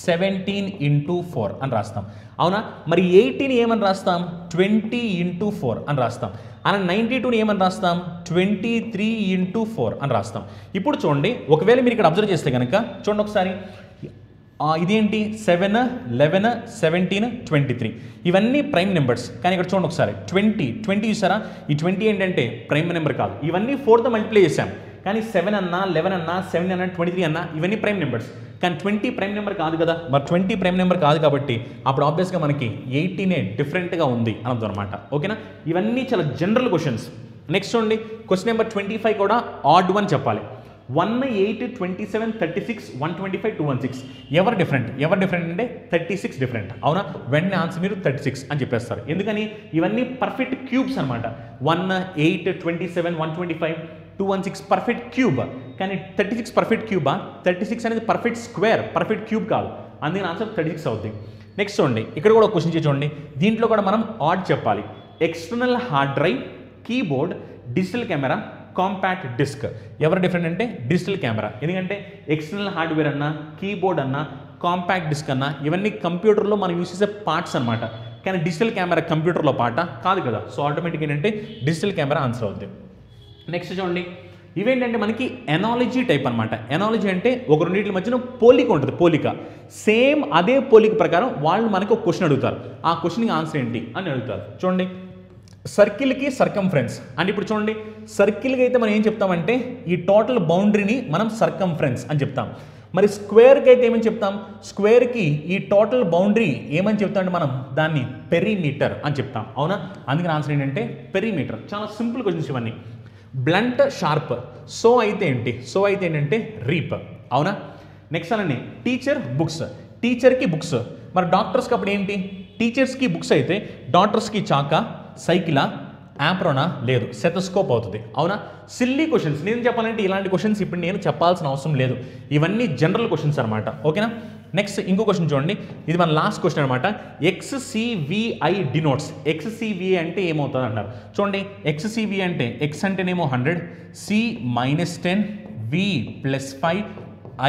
17 × 4 అని రాస్తాం. అవునా? మరి 80ని ఏమని రాస్తాం, 20 × 4 అని రాస్తాం. అలా 92ని ఏమని రాస్తాం, 23 × 4 అని రాస్తాం. ఇప్పుడు చూడండి, ఒకవేళ మీరు ఇక్కడ అబ్జర్వ్ చేస్తే కనుక చూడండి ఒకసారి, ఇదేంటి 7, 11, 17, 23 ఇవన్నీ ప్రైమ్ నెంబర్స్. కానీ ఇక్కడ చూడండి ఒకసారి 20 చూసారా, ఈ 20 ఏంటంటే ప్రైమ్ నెంబర్ కాదు. ఇవన్నీ 4తో మల్టిప్లై చేసాం, కానీ 7 అన్నా, 11 అన్నా, 7 అన్నా, 23 అన్నా ఇవన్నీ ప్రైమ్ నెంబర్స్. కానీ 20 ప్రైమ్ నెంబర్ కాదు కదా. మరి 20 ప్రైమ్ నెంబర్ కాదు కాబట్టి అప్పుడు ఆబ్వియస్గా మనకి 80నే డిఫరెంట్గా ఉంది అని అర్థం అనమాట. ఓకేనా? ఇవన్నీ చాలా జనరల్ క్వశ్చన్స్. నెక్స్ట్ చూడండి క్వశ్చన్ నెంబర్ 25 కూడా ఆడ్ వన్ చెప్పాలి. 1, 8, 27, 36, 125, 216 ఎవరు డిఫరెంట్ అంటే 36 డిఫరెంట్. అవునా, వెంటనే ఆన్సర్ మీరు 36 అని చెప్పేస్తారు. ఎందుకని ఇవన్నీ పర్ఫెక్ట్ క్యూబ్స్ అనమాట. 1, 8, 27, 125, 216 పర్ఫెక్ట్ క్యూబ్, కానీ 36 పర్ఫెక్ట్ క్యూబా? 36 అనేది పర్ఫెక్ట్ స్క్వేర్, పర్ఫెక్ట్ క్యూబ్ కాదు. అందుకని ఆన్సర్ 36 అవుతుంది. నెక్స్ట్ చూడండి ఇక్కడ కూడా ఒక క్వశ్చన్ చూడండి. దీంట్లో కూడా మనం ఆడ్ చెప్పాలి. External hard drive, keyboard, digital camera, compact disc ఎవరు డిఫరెంట్ అంటే డిజిటల్ కెమెరా. ఎందుకంటే ఎక్స్టర్నల్ హార్డ్వేర్ అన్నా, కీబోర్డ్ అన్నా, కాంపాక్ట్ డిస్క్ అన్నా ఇవన్నీ కంప్యూటర్లో మనం యూస్ చేసే పార్ట్స్ అనమాట. కానీ డిజిటల్ కెమెరా కంప్యూటర్లో పార్టా కాదు కదా. సో ఆటోమేటిక్ ఏంటంటే డిజిటల్ కెమెరా ఆన్సర్ అవుతుంది. నెక్స్ట్ చూడండి ఇవేంటంటే మనకి ఎనాలజీ టైప్ అనమాట. ఎనాలజీ అంటే ఒక రెండింటి మధ్యన పోలిక ఉంటుంది. పోలిక సేమ్ అదే పోలిక ప్రకారం వాళ్ళు మనకి ఒక క్వశ్చన్ అడుగుతారు. ఆ క్వశ్చన్కి ఆన్సర్ ఏంటి అని అడుగుతారు. చూడండి సర్కిల్కి సర్కంఫరెన్స్ అంటే ఇప్పుడు చూడండి సర్కిల్కి అయితే మనం ఏం చెప్తామంటే ఈ టోటల్ బౌండరీని మనం సర్కంఫరెన్స్ అని చెప్తాం. మరి స్క్వేర్కి అయితే ఏమని చెప్తాం? స్క్వేర్కి ఈ టోటల్ బౌండరీ ఏమని చెప్తామంటే మనం దాన్ని పెరిమీటర్ అని చెప్తాం. అవునా, అందుకని ఆన్సర్ ఏంటంటే పెరిమీటర్. చాలా సింపుల్ క్వశ్చన్స్ ఇవన్నీ. బ్లంట్ షార్ప్, సో అయితే ఏంటి? సో అయితే ఏంటంటే రీప్. అవునా, నెక్స్ట్ అలానే టీచర్ బుక్స్, టీచర్కి బుక్స్. మరి డాక్టర్స్కి అప్పుడు ఏంటి? టీచర్స్కి బుక్స్ అయితే డాక్టర్స్కి చాకా, సైకిలా, యాప్రోనా? లేదు, సెతస్కోప్ అవుతుంది. అవునా, సిల్లీ క్వశ్చన్స్. నేను చెప్పాలంటే ఇలాంటి క్వశ్చన్స్ ఇప్పుడు నేను చెప్పాల్సిన అవసరం లేదు. ఇవన్నీ జనరల్ క్వశ్చన్స్ అనమాట. ఓకేనా. నెక్స్ట్ ఇంకో క్వశ్చన్ చూడండి. ఇది మన లాస్ట్ క్వశ్చన్ అనమాట. XCVI denotes. XCVI అంటే ఏమవుతుంది అంటారు. చూడండి XCVI అంటే X అంటేనేమో 100, C -10, V +5,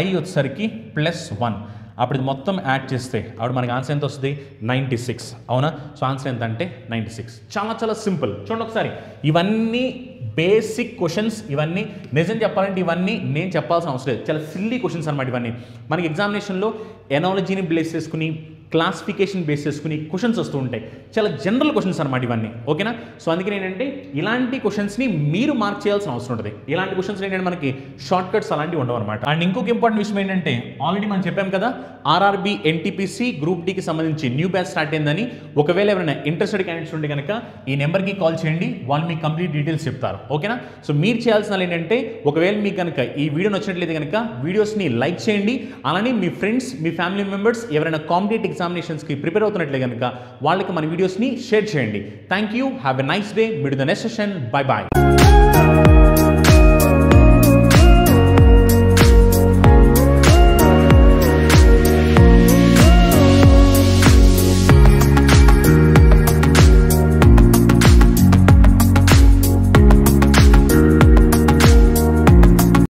I వచ్చేసరికి +1. అప్పుడు ఇది మొత్తం యాడ్ చేస్తే అప్పుడు మనకి ఆన్సర్ ఎంత వస్తుంది? 96. అవునా, సో ఆన్సర్ ఎంత అంటే 96. చాలా చాలా సింపుల్. చూడండి ఒకసారి ఇవన్నీ బేసిక్ క్వశ్చన్స్. ఇవన్నీ నిజం చెప్పాలంటే ఇవన్నీ నేను చెప్పాల్సిన అవసరం లేదు. చాలా సిల్లీ క్వశ్చన్స్ అనమాట ఇవన్నీ. మనకి ఎగ్జామినేషన్లో ఎనాలజీని బేస్ చేసుకుని, క్లాసిఫికేషన్ బేస్ చేసుకుని క్వశ్చన్స్ వస్తూ ఉంటాయి. చాలా జనరల్ క్వశ్చన్స్ అనమాట ఇవన్నీ. ఓకేనా. సో అందుకని ఏంటంటే ఇలాంటి క్వశ్చన్స్ని మీరు మార్క్ చేయాల్సిన అవసరం ఉంటుంది. ఇలాంటి క్వశ్చన్స్ ఏంటంటే మనకి షార్ట్ కట్స్ అలాంటివి ఉండవు అనమాట. అండ్ ఇంకొక ఇంపార్టెంట్ విషయం ఏంటంటే ఆల్రెడీ మనం చెప్పాం కదా ఆర్ఆర్బీ ఎన్టీపీసీ గ్రూప్ డీకి సంబంధించి న్యూ బ్యాచ్ స్టార్ట్ అయిందని. ఒకవేళ ఎవరైనా ఇంట్రెస్టెడ్ క్యాండిడేట్స్ ఉంటే కనుక ఈ నెంబర్కి కాల్ చేయండి, వాళ్ళు మీకు కంప్లీట్ డీటెయిల్స్ చెప్తారు. ఓకేనా. సో మీరు చేయాల్సిన ఏంటంటే ఒకవేళ మీకు కనుక ఈ వీడియో నచ్చినట్లయితే కనుక వీడియోస్ని లైక్ చేయండి. అలానే మీ ఫ్రెండ్స్, మీ ఫ్యామిలీ మెంబర్స్ ఎవరైనా కాంపిటేటివ్ ఎగ్జామినేషన్స్కి ప్రిపేర్ అవుతున్నట్లయితే కనుక వాళ్ళకి మన వీడియోస్ని షేర్ చేయండి. Thank you. Have a nice day. Meet the next session. Bye bye.